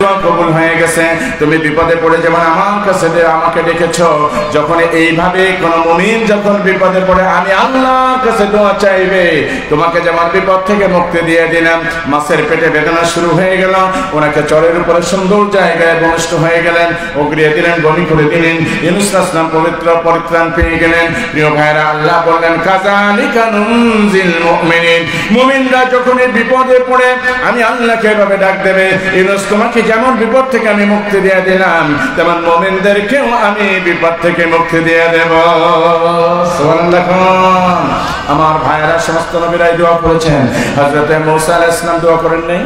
দোয়া কবুল হয়ে গেছে। তুমি বিপদে পড়ে যেমন আমার কাছে আমাকে ডেকেছো, যখন এইভাবে কোন মুমিন যখন বিপদে পড়ে আমি আল্লাহর কাছে দোয়া চাইবে, তোমাকে যেমন বিপদ থেকে মুক্তি দিয়ে দিলাম। মাছের পেটে বেদনা শুরু হয়ে গেল, ওনাকে চরের উপরে সুন্দর জায়গায় বনিষ্ঠ হয়ে গেলেন, উগরিয়ে দিলেন, বমি করে দিলেন। ইউনূস আলাইহিস পবিত্র পরিত্রাণ পেয়ে গেলেন। প্রিয় ভাইরা, আল্লাহ বললেন কাযালিকা নুনজিল মুমিনিন, মুমিনরা যখন বিপদে পড়ে আমি আল্লাহকে এভাবে ডাক দেবে, ইউনূস তোমাকে যেমন বিপদ থেকে আমি মুক্তি দিয়ে দিলাম, তেমন মুমিনদেরকেও আমি বিপদ থেকে মুক্তি দিয়ে দেব। সুবহানাল্লাহ। আমার ভাইরা, সমস্ত নবীরাই দোয়া করেছেন। হযরত মুসা আলাইহিস সালাম দোয়া করেন নাই?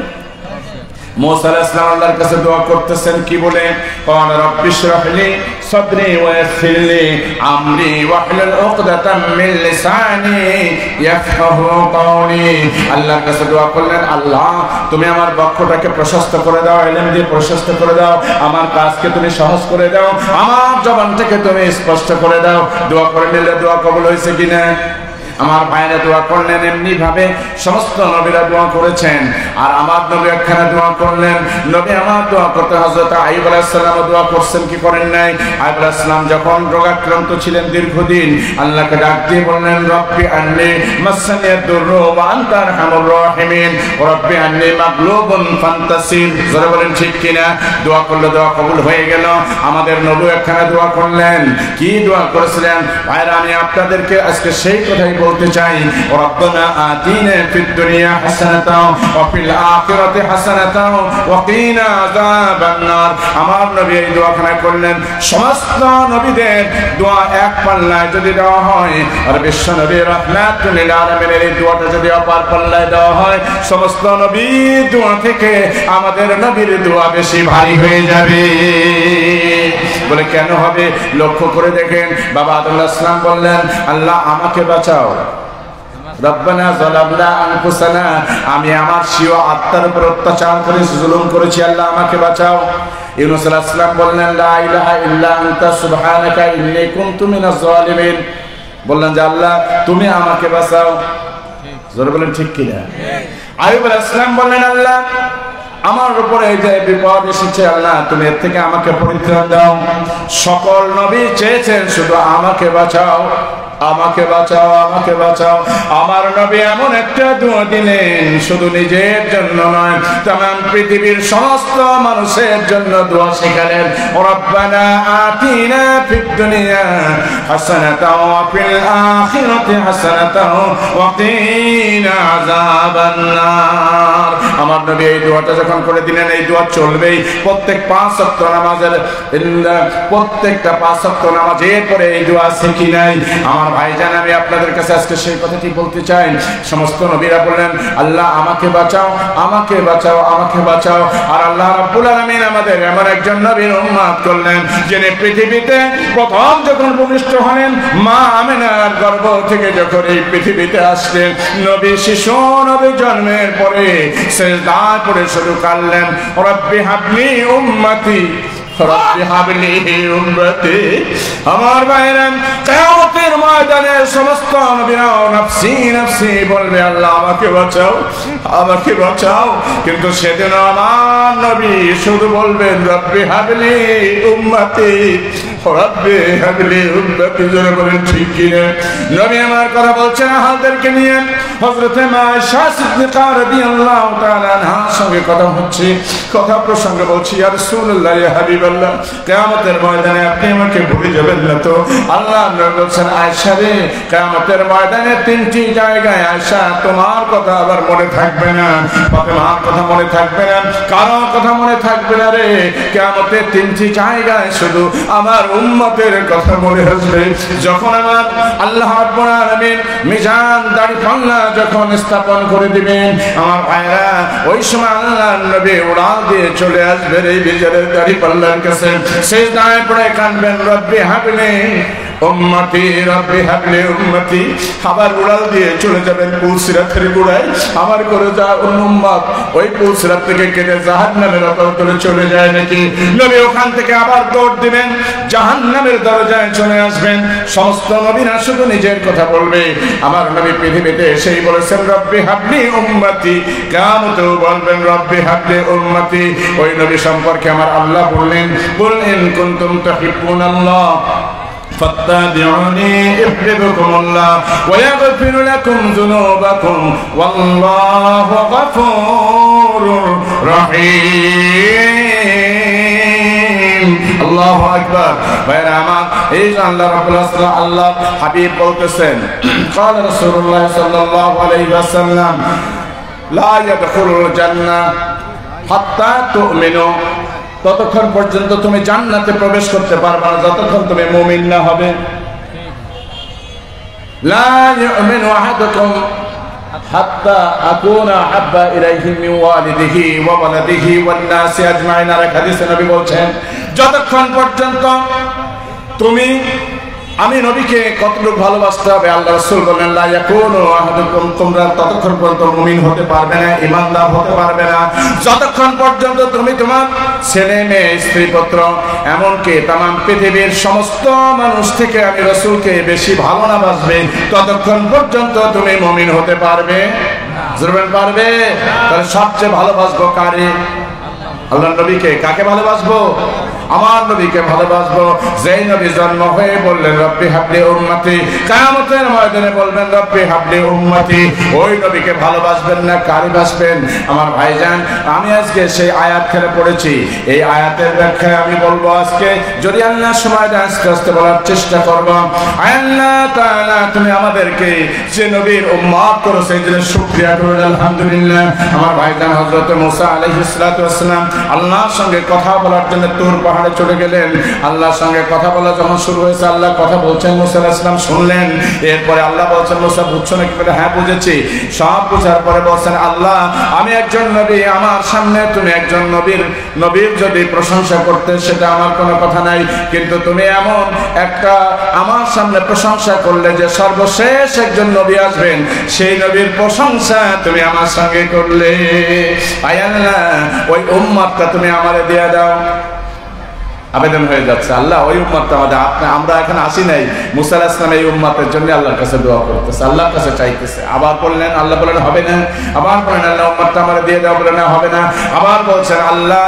মুসা আলাইহিস সালাম আল্লাহর কাছে দোয়া করতেছেন কি বলে? ক্বালা রাব্বি ইশরাহ লি সাদরি ওয়া ইয়াসসির লি আমরি ওয়াহলুল উকদাতাম মিন লিসানি ইয়াফকাহু কওলি। আল্লাহর কাছে দোয়া করলেন, আল্লাহ তুমি আমার বক্ষটাকে প্রশস্ত করে দাও, ইলম দিয়ে প্রশস্ত করে দাও, আমার কাজকে তুমি সহজ করে দাও, আমার জবানটাকে তুমি স্পষ্ট করে দাও। দোয়া করে নিলে দোয়া কবুল হয়েছে কিনা? আমার ভাইরা দোয়া করলেন এমনি ভাবে সমস্ত নবীরা দোয়া করেছেন। আর আমার নবী একখানে দোয়া করলেন। নবী আমার দোয়া করতে হযরত আইয়ুব আলাইহিস সালাম দোয়া করছেন কি করেন নাই? আইয়ুব আলাইহিস সালাম যখন রোগাক্রান্ত ছিলেন দীর্ঘদিন, আল্লাহকে ডাক দিয়ে বললেন রব্বি আন্নী মাসানিয়াদ দুররু ওয়া আনতা আরহামুর রাহিমিন রব্বি আন্নী মাগলুবুন ফান্তাসির। জোরে বলেন ঠিক কিনা? দোয়া করলে দোয়া কবুল হয়ে গেল। আমাদের নবী একখানে দোয়া করলেন। কি দোয়া করেছিলেন? ভাইরা, আমি আপনাদেরকে আজকে সেই কথাই বলতে চাই, রব্বানা আতিনা ফিদ দুনিয়া হাসানাতাও ওয়া ফিল আখিরাতি হাসানাতাও ওয়া কিনা আযাবান নার। আমার নবী এই দোয়াখানা করলেন। সমস্ত নবীদের দোয়া এক পাল্লায় যদি দেওয়া হয়, আর বিশ্ব নবী রাহমাতুল লিল আলামিনের এই দোয়াটা যদি অপর পাল্লায় দেওয়া হয়, সমস্ত নবীর দোয়া থেকে আমাদের নবীর দোয়া বেশি ভারী হয়ে যাবে। বলে কেন হবে? লক্ষ্য করে দেখেন। বাবা আদম আলাইহিস সালাম বললেন, আল্লাহ আমাকে বাঁচাও, রব্বানা যালামনা আনফুসানা, আমি আমার স্বীয় আত্মার উপর অত্যাচার করেছি, জুলুম করেছি, আল্লাহ আমাকে বাঁচাও। ইউনূস আলাইহিস সালাম বললেন, লা ইলাহা ইল্লা আনতা সুবহানাকা ইন্নী কুনতু মিনাজ জালিমিন। বললেন যে আল্লাহ তুমি আমাকে বাঁচাও। জোরে বলেন ঠিক কিনা? আইয়ুব আলাইহিস সালাম বললেন, আল্লাহ আমার উপরে এই যে বিপদ এসেছে, আল্লাহ তুমি এর থেকে আমাকে পরিত্রাণ দাও। সকল নবী চেয়েছেন শুধু আমাকে বাঁচাও, আমাকে বাঁচাও, আমাকে বাঁচাও। আমার নবী এমন একটা দোয়া দিলেন, শুধু নিজের জন্য নয়, তামাম পৃথিবীর সমস্ত মানুষের জন্য দোয়া শিখালেন। রব্বানা আতিনা ফিদ দুনিয়া হাসানাতাও ওয়া ফিল আখিরাতি হাসানাতাও ওয়া কিনা আযাবান নার। আমার নবী এই দোয়াটা যখন করে দিলেন, এই দোয়া চলবেই প্রত্যেক 5 ওয়াক্ত নামাজের, প্রত্যেকটা 5 ওয়াক্ত নামাজের পরে এই দোয়া আছে কি নাই? আমার ভাইজান, আমি আপনাদের কাছে আজকে সেই কথাটি বলতে চাই। সমস্ত নবীরা বললেন, আল্লাহ আমাকে বাঁচাও, আমাকে বাঁচাও, আমাকে বাঁচাও। আর আল্লাহ রাব্বুল আলামিন আমাদের এমন একজন নবীর উম্মত করলেন, যিনি পৃথিবীতে প্রথম যখন ভূমিষ্ঠ হলেন, মা আমিনার গর্ভ থেকে যখন এই পৃথিবীতে আসলেন, নবী শিশু, নবী জন্মের পরে সিজদায় পড়ে শুরু করলেন, রব্বি হাবলি উম্মতি, রব্বি হাবলি উম্মতি। আমার ভাইরা, কিয়ামতের ময়দানে সমস্ত নবীরা নফসি নফসি বলবে, আল্লাহ আমাকে বাঁচাও, আমাকে বাঁচাও। কিন্তু সেদিন আমার নবী শুধু বলবেন রব্বি হাবলি উম্মতি, রব্বি হাবলি উম্মতি। জোরে বলেন ঠিক কিনা? নবী আমার কথা বলছেন আহলদেরকে নিয়ে। হযরত মা আয়েশা সিদ্দিকা রাদিয়াল্লাহু তাআলা আনহার সঙ্গে কথা হচ্ছে, কথা প্রসঙ্গে বলছি, ইয়া রাসূলুল্লাহ, ইয়া হাবিবাল্লাহ, কিয়ামতের ময়দানে আপনি আমাকে ভুলে যাবেন না তো? আল্লাহ নবী বলছেন, আয়েশা রে, কিয়ামতের ময়দানে 3টি জায়গায় আয়েশা তোমার কথা আবার মনে থাকবে না, ফাতেমার কথা মনে থাকবে না, কারো কথা মনে থাকবে না রে। কিয়ামতের 3টি জায়গায় শুধু আমার উম্মতের কথা মনে আসবে। যখন আমার আল্লাহ রাব্বুল আলামিন মিজান দাড়ি পাল্লা যখন স্থাপন করে দিবেন, আমার ভাইরা, ওই সময় আল্লাহর নবী উড়াল দিয়ে চলে আসবেন এই মিজানের দাড়ি পাল্লার কাছে, সিজদায় পড়ে কাঁদবেন, রব্বি হাবলি উম্মতি রব্বি হাবলি উম্মতি, আবার উড়াল দিয়ে চলে যাবেন পুলসিরাতের গোড়ায়। আমার করে যা উম্মত ওই পুলসিরাত থেকে কেটে জাহান্নামের অতলে চলে যায় নাকি? নবী ওখান থেকে আবার দৌড় দিবেন, জাহান্নামের দরজায় চলে আসবেন। সমস্ত নবীরা শুধু নিজের কথা বলবে। আমার নবী পৃথিবীতে এসেই বলেছেন রব্বি হাবলি উম্মতি, কিয়ামতেও বলবেন রব্বি হাবলি উম্মতি। ওই নবী সম্পর্কে আমার আল্লাহ বললেন, কুল ইন কুনতুম তুহিব্বুনাল্লাহ فاتبعوني يحببكم الله ويغفر لكم ذنوبكم والله غفور رحيم। আল্লাহু আকবার। ভাইরা আমার, এই যে আল্লাহ রাব্বুল আলামিন আল্লাহ হাবিব বলতেছেন, قال رسول الله صلى الله عليه وسلم لا يدخل الجنة حتى تؤمنوا, ততক্ষণ পর্যন্ত তুমি জান্নাতে প্রবেশ করতে পারবে না যতক্ষণ তুমি মুমিন না হবে। লা ইউমিনু আহাদুকুম হাত্তা আকুনা আহাব্বা ইলাইহি মিন ওয়ালিদিহি ওয়া ওয়ালাদিহি ওয়ান নাসি আজমাইন। আর হাদিসে নবী বলছেন, যতক্ষণ পর্যন্ত আমি নবীকে কতটুকু ভালোবাসতে হবে। আল্লাহ রাসূল বলেন, লা ইয়াকুনু আহাদুকুম, তোমরা ততক্ষণ পর্যন্ত মুমিন হতে পারবে না, ঈমানদার হতে পারবে না যতক্ষণ পর্যন্ত তুমি তোমার ছেলে মেয়ে স্ত্রী পুত্র এমনকি তামাম পৃথিবীর সমস্ত মানুষ থেকে আমি রাসূলকে বেশি ভালো না বাসবে ততক্ষণ পর্যন্ত তুমি মুমিন হতে পারবে না। পারবে? তাহলে সবচেয়ে ভালোবাসবো কারে? আল্লাহর নবীকে। কাকে ভালোবাসবো? আমার নবীকে ভালোবাসবো। যেই নবী জন্ম হয়ে বললেন রব্বি হাবলি উম্মতি, কিয়ামতের ময়দানে বলবেন রব্বি হাবলি উম্মতি। ওই নবীকে ভালোবাসবেন না কারে বাসবেন? আমার ভাইজান, আমি আজকে সেই আয়াত খেলে পড়েছি। এই আয়াতের ব্যাখ্যায় আমি বলবো আজকে, যদি আল্লাহ সময় দেয় আস্তে আস্তে বলার চেষ্টা করবো। আল্লাহ তাআলা তুমি আমাদেরকে যে নবীর উম্মত করেছে এই জন্য শুকরিয়া করুন আলহামদুলিল্লাহ। আমার ভাইজান হযরত মুসা আলাইহিস সালাতু ওয়াস সালাম আল্লাহর সঙ্গে কথা বলার জন্য তুর পাহাড়ে চলে গেলেন। আল্লাহর সঙ্গে কথা বলা যখন শুরু হয়েছে, আল্লাহ কথা বলছেন, মুসা আলাইহিস সালাম শুনলেন। এরপরে আল্লাহ বলছেন, মুসা বুঝছো নাকি? বলে হ্যাঁ বুঝেছি। সব বুঝার পরে বলছেন, আল্লাহ আমি একজন নবী, আমার সামনে তুমি একজন নবীর যদি প্রশংসা করতে সেটা আমার কোনো কথা নাই, কিন্তু তুমি এমন একটা আমার সামনে প্রশংসা করলে যে সর্বশেষ একজন নবী আসবেন সেই নবীর প্রশংসা তুমি আমার সঙ্গে করলে। আয় আল্লাহ, ওই উম্মতটা তুমি আমারে দিয়ে দাও। আবেদন হয়ে যাচ্ছে, আল্লাহ ওই উম্মতটা আমাদের, আমরা এখানে আসি নাই। মুসা আলাইহিস সালাম এই উম্মতের জন্য আল্লাহর কাছে দোয়া করতেছে, আল্লাহর কাছে চাইতেছে। আবার বললেন, আল্লাহ বলেন হবে না। আবার বলেন, আল্লাহ উম্মতটা আমারে দিয়ে দাও। বলে না হবে না। আবার বলছেন, আল্লাহ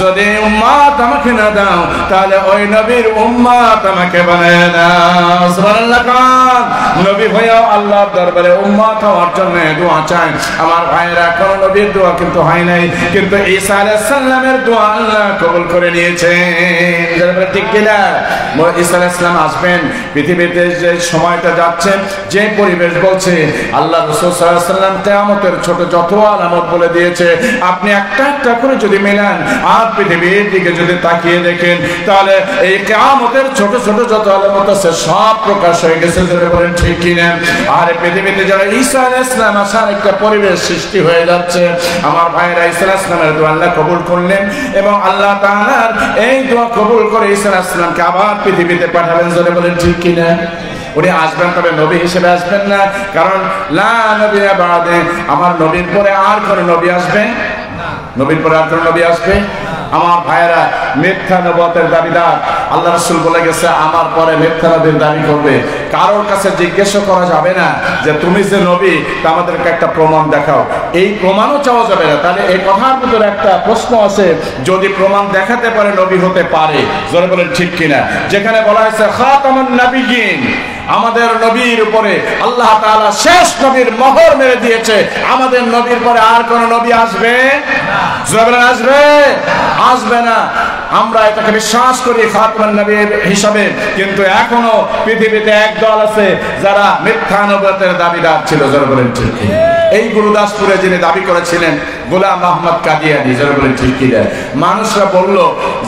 যদি উম্মত আমাকে না দাও তাহলে ওই নবীর উম্মত আমাকে বানায় নাও। সুবহানাল্লাহ। কান নবী হয়েও আল্লাহর দরবারে উম্মত হওয়ার জন্য দোয়া চায়। আমার ভাইরা, কোন নবীর দোয়া কিন্তু হয় নাই, কিন্তু ঈসা আলাইহিস সালামের দোয়া আল্লাহ কবুল করে নিয়েছেন। ঠিক কিনা? ঈসা আলাইহিস সালাম আসবেন। পৃথিবীতে যে সময়টা যাচ্ছে, যে পরিবেশ বলছে, আল্লাহ রাসূল সাল্লাল্লাহু আলাইহি ওয়াসাল্লাম কিয়ামতের ছোট যত আলামত বলে দিয়েছে, আপনি একটা একটা করে যদি মেলান আর পৃথিবীর দিকে যদি তাকিয়ে দেখেন তাহলে এই কিয়ামতের ছোট ছোট যত আলামত আছে সব প্রকাশ হয়ে গেছে। বলেন ঠিক কিনা? আর পৃথিবীতে যারা ঈসা আলাইহিস সালাম আসার একটা পরিবেশ সৃষ্টি হয়ে যাচ্ছে। আমার ভাইরা, ঈসা আলাইহিস সালামের দোয়া আল্লাহ কবুল করলেন এবং আল্লাহ তাআলার এই দোয়া কবুল করে ঈসা আলাইহিস সালামকে আবার পৃথিবীতে পাঠাবেন। জোরে বলেন ঠিক কিনা? উনি আসবেন, তবে নবী হিসেবে আসবেন না, কারণ লা নবিয়্যা বা'দে, আমার নবীর পরে আর কোন নবী আসবে না। নবীর পরে আর কোন নবী আসবে? আমার ভাইয়েরা, মিথ্যা নবুয়তের দাবিদার আল্লাহ রাসূল বলে গেছে, আমার পরে মিথ্যা নবীর দাবি করবে। কারোর কাছে জিজ্ঞাসা করা যাবে না যে তুমি যে নবী তা আমাদেরকে একটা প্রমাণ দেখাও, এই প্রমাণও চাওয়া যাবে না। তাহলে এই কথার ভিতরে একটা প্রশ্ন আছে, যদি প্রমাণ দেখাতে পারে নবী হতে পারে। জোরে বলেন ঠিক কিনা? যেখানে বলা হয়েছে খাতামুন নাবিয়্যিন, আমাদের নবীর উপরে আল্লাহ তাআলা শেষ নবীর মোহর মেরে দিয়েছে, আমাদের নবীর পরে আর কোন নবী আসবে না। জোরে বলেন আসবে? আসবে না। আমরা এটাকে বিশ্বাস করি খাতামুন নবীর হিসাবে, কিন্তু এখনো পৃথিবীতে একদল আছে যারা মিথ্যা নবুয়তের দাবিদার ছিল। জোরে বলেন ঠিক কিনা? এই গুরুদাসপুরে যিনি দাবি করেছিলেন গোলাম আহমদ কাদিয়ানী, জোরে বলেন ঠিক কিনা? মানুষরা বলল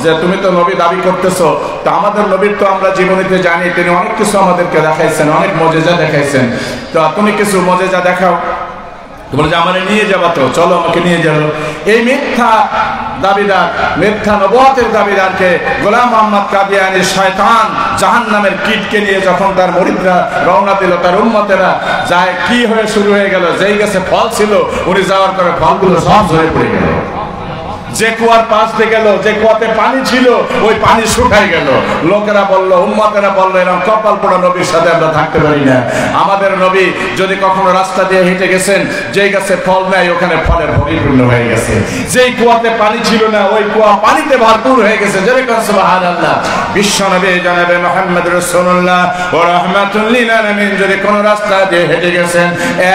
যে তুমি তো নবী দাবি করতেছো, তো আমাদের নবীর তো আমরা জীবনীতে জানি তিনি অনেক কিছু আমাদেরকে দেখাইছেন, অনেক মুজিজা দেখাইছেন, তো তুমি কিছু মুজিজা দেখাও। বলে যে আমারে নিয়ে যাবা, তো চলো আমাকে নিয়ে যাবো। এই মিথ্যা দাবিদার, মিথ্যা নবুয়তের দাবিদারকে গোলাম মোহাম্মদ কাদিয়ানী শয়তান জাহান্নামের কীটকে নিয়ে যখন তার মুরিদরা রওনা দিল, তার উম্মতেরা যায়, কি হয়ে শুরু হয়ে গেল, যেই গাছে ফল ছিল উনি যাওয়ার পরে ফলগুলো সব ঝরে পড়ে গেল। যে কুয়ার পাশ দিয়ে গেল, যে কুয়াতে পানি ছিল ওই পানি শুকাই গেল। লোকেরা বলল, উম্মতেরা বলল, এরকম কপাল পোড়া নবীর সাথে আমরা থাকতে পারি না। আমাদের নবী যদি কখনো রাস্তা দিয়ে হেঁটে গেছেন, যেই গাছে ফল নাই ওখানে ফলের পরিপূর্ণ হয়ে গেছে। যেই কুয়াতে পানি ছিল না ওই কুয়া পানিতে ভরপুর হয়ে গেছে। যেরকম সুবহানাল্লাহ। বিশ্ব নবী জনাবে মুহাম্মদ রাসূলুল্লাহ ওয়া রাহমাতুল লিল আলামিন যদি কোন রাস্তা দিয়ে হেঁটে গেছেন,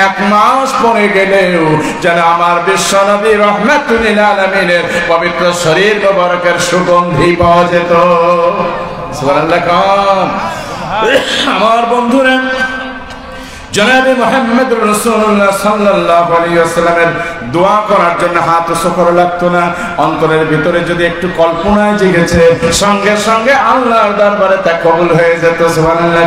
1 মাস পরে গেলেও যেন আমার বিশ্ব নবী রাহমাতুল লিল আলামিনের পবিত্র শরীর মোবারকের সুগন্ধি পাওয়া যেত। সুবহানাল্লাহ। আমার বন্ধুরা, জনাবে মুহাম্মদ রাসূলুল্লাহ সাল্লাল্লাহু আলাইহি ওয়াসাল্লামের দোয়া করার জন্য হাত উঁচু করা লাগতো না। অন্তরের ভিতরে যদি একটু কল্পনায় জেগেছে, সঙ্গে সঙ্গে আল্লাহর দরবারে তা কবুল হয়ে যেত। সুবহানাল্লাহ।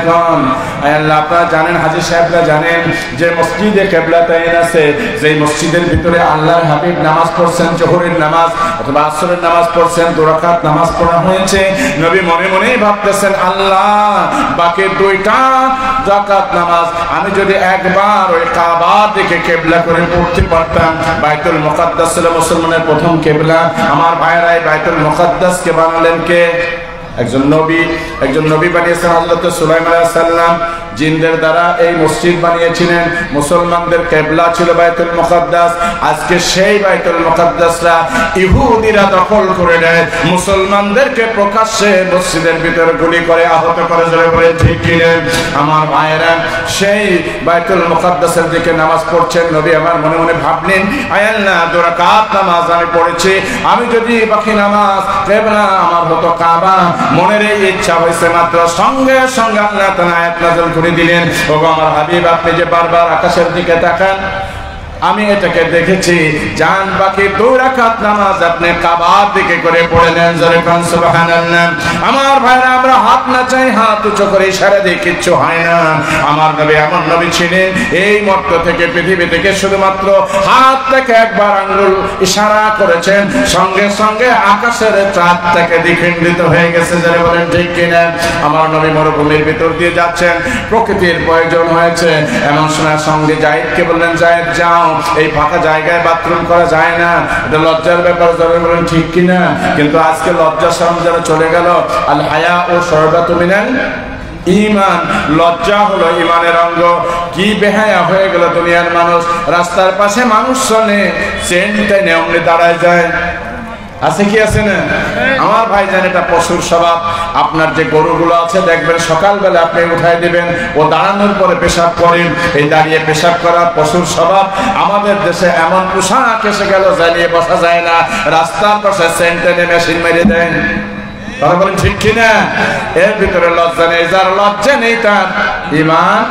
আল্লাহ, আপনারা জানেন, হাজী সাহেবরা জানেন যে মসজিদে কিবলাতাইন আছে, যেই মসজিদের ভিতরে আল্লাহর হাবিব নামাজ পড়ছেন, জোহরের নামাজ অথবা আসরের নামাজ পড়ছেন, 2 রাকাত নামাজ পড়া হয়েছে। নবী মনে মনেই ভাবতেছেন, আল্লাহ বাকি 2টা রাকাত নামাজ আমি যদি একবার ওই কাবার দিকে কিবলা করে পড়তে পারতাম। বাইতুল মুকাদ্দাস ছিল মুসলমানের প্রথম কিবলা। আমার ভাইরা, বাইতুল মুকাদ্দাসকে বানালেন কে? একজন নবী বানিয়েছেন, হযরত সুলাইমান আলাইহিস সালাম। জিনদের দ্বারা এই মসজিদ বানিয়েছিলেন। মুসলমানদের কিবলা ছিল বাইতুল মুকাদ্দাস। আজকে সেই বাইতুল মুকাদ্দাসরা ইহুদিরা দখল করে নেয়, মুসলমানদেরকে প্রকাশ্যে মসজিদের ভিতরে গুলি করে আহত করে। জোরে বলে ঠিক কি না? আমার ভাইয়েরা, সেই বাইতুল মুকাদ্দাসের দিকে নামাজ পড়ছেন নবী। আমার মনে মনে ভাবলেন, আয় আল্লাহ, 2 রাকাত নামাজ আমি পড়েছি, আমি যদি বাকি নামাজ কিবলা আমার হতো কাবা। মনের এই ইচ্ছা হয়েছে মাত্র, সঙ্গে সঙ্গে আল্লাহ তাআলা আয়াত নাযিল করে দিলেন, ওগো আমার হাবিব, আপনি যে বারবার আকাশের দিকে তাকান, আমি এটাকে দেখেছি, জান বাকি 2 রাকাত নামাজ আপনি কাবার দিকে করে পড়ে নেন। জোরে কোন সুবহানাল্লাহ। আমার ভাইরা, আমরা হাত না চাই, হাত উঁচু করে ইশারা দিয়ে কিচ্ছু হয় না। আমার নবী এমন নবী ছিলেন, এই মর্ত থেকে পৃথিবী থেকে শুধুমাত্র হাত থেকে একবার আঙ্গুল ইশারা করেছেন, সঙ্গে সঙ্গে আকাশের চাঁদ থেকে দ্বিখণ্ডিত হয়ে গেছে। যারা বলেন ঠিক কিনা? আমার নবী মরুভূমির ভিতর দিয়ে যাচ্ছেন, প্রকৃতির প্রয়োজন হয়েছে, এমন সময় সঙ্গে জায়েদকে বললেন, জায়েদ যাও, এই ফাঁকা জায়গায় বাথরুম করা যায় না, এটা লজ্জার ব্যাপার। যারা বলেন ঠিক কিনা? কিন্তু আজকে লজ্জা শরম যারা চলে গেল। আল হায়া ও শরবাতু মিনাল ঈমান, লজ্জা হলো ঈমানের অঙ্গ। কি বেহায়া হয়ে গেল দুনিয়ার মানুষ। রাস্তার পাশে মানুষ চলে, চেনটা নেমনে দাঁড়ায় যায়। আছে কি আছে না? আমার ভাই জান, এটা পশুর স্বভাব। আপনার যে গরুগুলো আছে দেখবেন, সকালবেলা আপনি উঠাই দিবেন, ও দাঁড়ানোর পরে পেশাব করেন। এই দাঁড়িয়ে পেশাব করা পশুর স্বভাব। আমাদের দেশে এমন পোশাক এসে গেল, জ্বালিয়ে বসা যায় না, রাস্তার পাশে সেন্টেনে মেশিন মেরে দেন। কথা বলেন ঠিক কিনা? এর ভিতরে লজ্জা নেই। যার লজ্জা নেই তার ঈমান।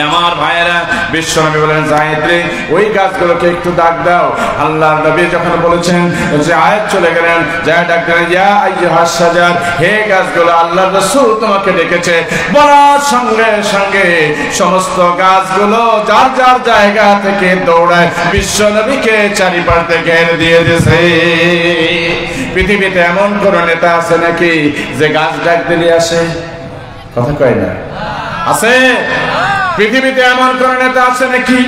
আমার ভাইয়েরা, বিশ্বনবী বলেন, জায়েদ রে, ওই গাছগুলোকে একটু ডাক দাও। আল্লাহর নবী যখন বলেছেন, যে আয়াত চলে গেলেন, যায় ডাক দিলেন, ইয়া আইয়ুহাস শাজার, হে গাছগুলো, আল্লাহর রাসূল তোমাকে ডেকেছে। বলার সঙ্গে সঙ্গে সমস্ত গাছগুলো যার যার জায়গা থেকে দৌড়ায় বিশ্বনবীকে চারিপাশ থেকে ঘেরে দিয়ে দিয়েছে। পৃথিবীতে এমন কোন নেতা আছে নাকি যে গাছ ডাক দিলে আসে? কথা কয় না? আছে? পৃথিবীতে এমন কোন নেতা আছে নাকি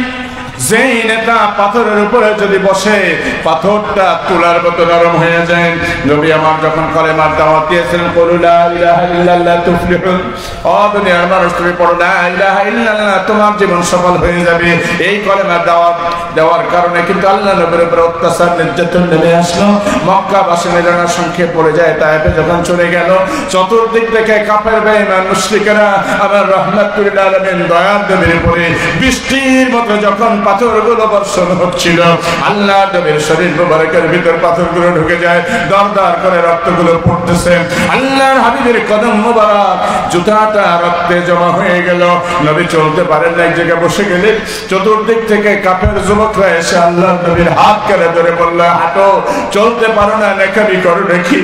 যেই নেতা পাথরের উপরে যদি বসে, পাথরটা তুলার মতো নরম হয়ে যায়? নবী আমার যখন কলেমার দাওয়াত দিয়েছিলেন, কুল লা ইলাহা ইল্লাল্লাহ তুফলিহুন, ও দুনিয়ার মানুষ তুমি পড়ো লা ইলাহা ইল্লাল্লাহ, তোমার জীবন সফল হয়ে যাবে। এই কলেমার দাওয়াত দেওয়ার কারণে কিন্তু আল্লাহ নবীর উপর অত্যাচার নির্যাতন নেমে আসলো। মক্কাবাসী মেজানা সংক্ষেপ পড়ে যায়। তায়েফে যখন চলে গেল, চতুর্দিক থেকে কাফের বেঈমান মুশরিকেরা আমার রাহমাতুল লিল আলামিন দয়ার নবীর উপরে বৃষ্টির মতো যখন পাথরগুলো বর্ষণ হচ্ছিল, আল্লাহ নবীর শরীর মুবারকের ভিতর পাথরগুলো ঢুকে যায়, দরদর করে রক্তগুলো পড়তেছে। আল্লাহর হাবিবের কদম মুবারক জুতাটা রক্তে জমা হয়ে গেল। নবী চলতে পারেন না, এক জায়গায় বসে গেলে চতুর্দিক থেকে কাফের যুবকরা এসে আল্লাহর নবীর হাত কেড়ে ধরে বলল, হাঁটো, চলতে পারো না, নেকামি করো নাকি?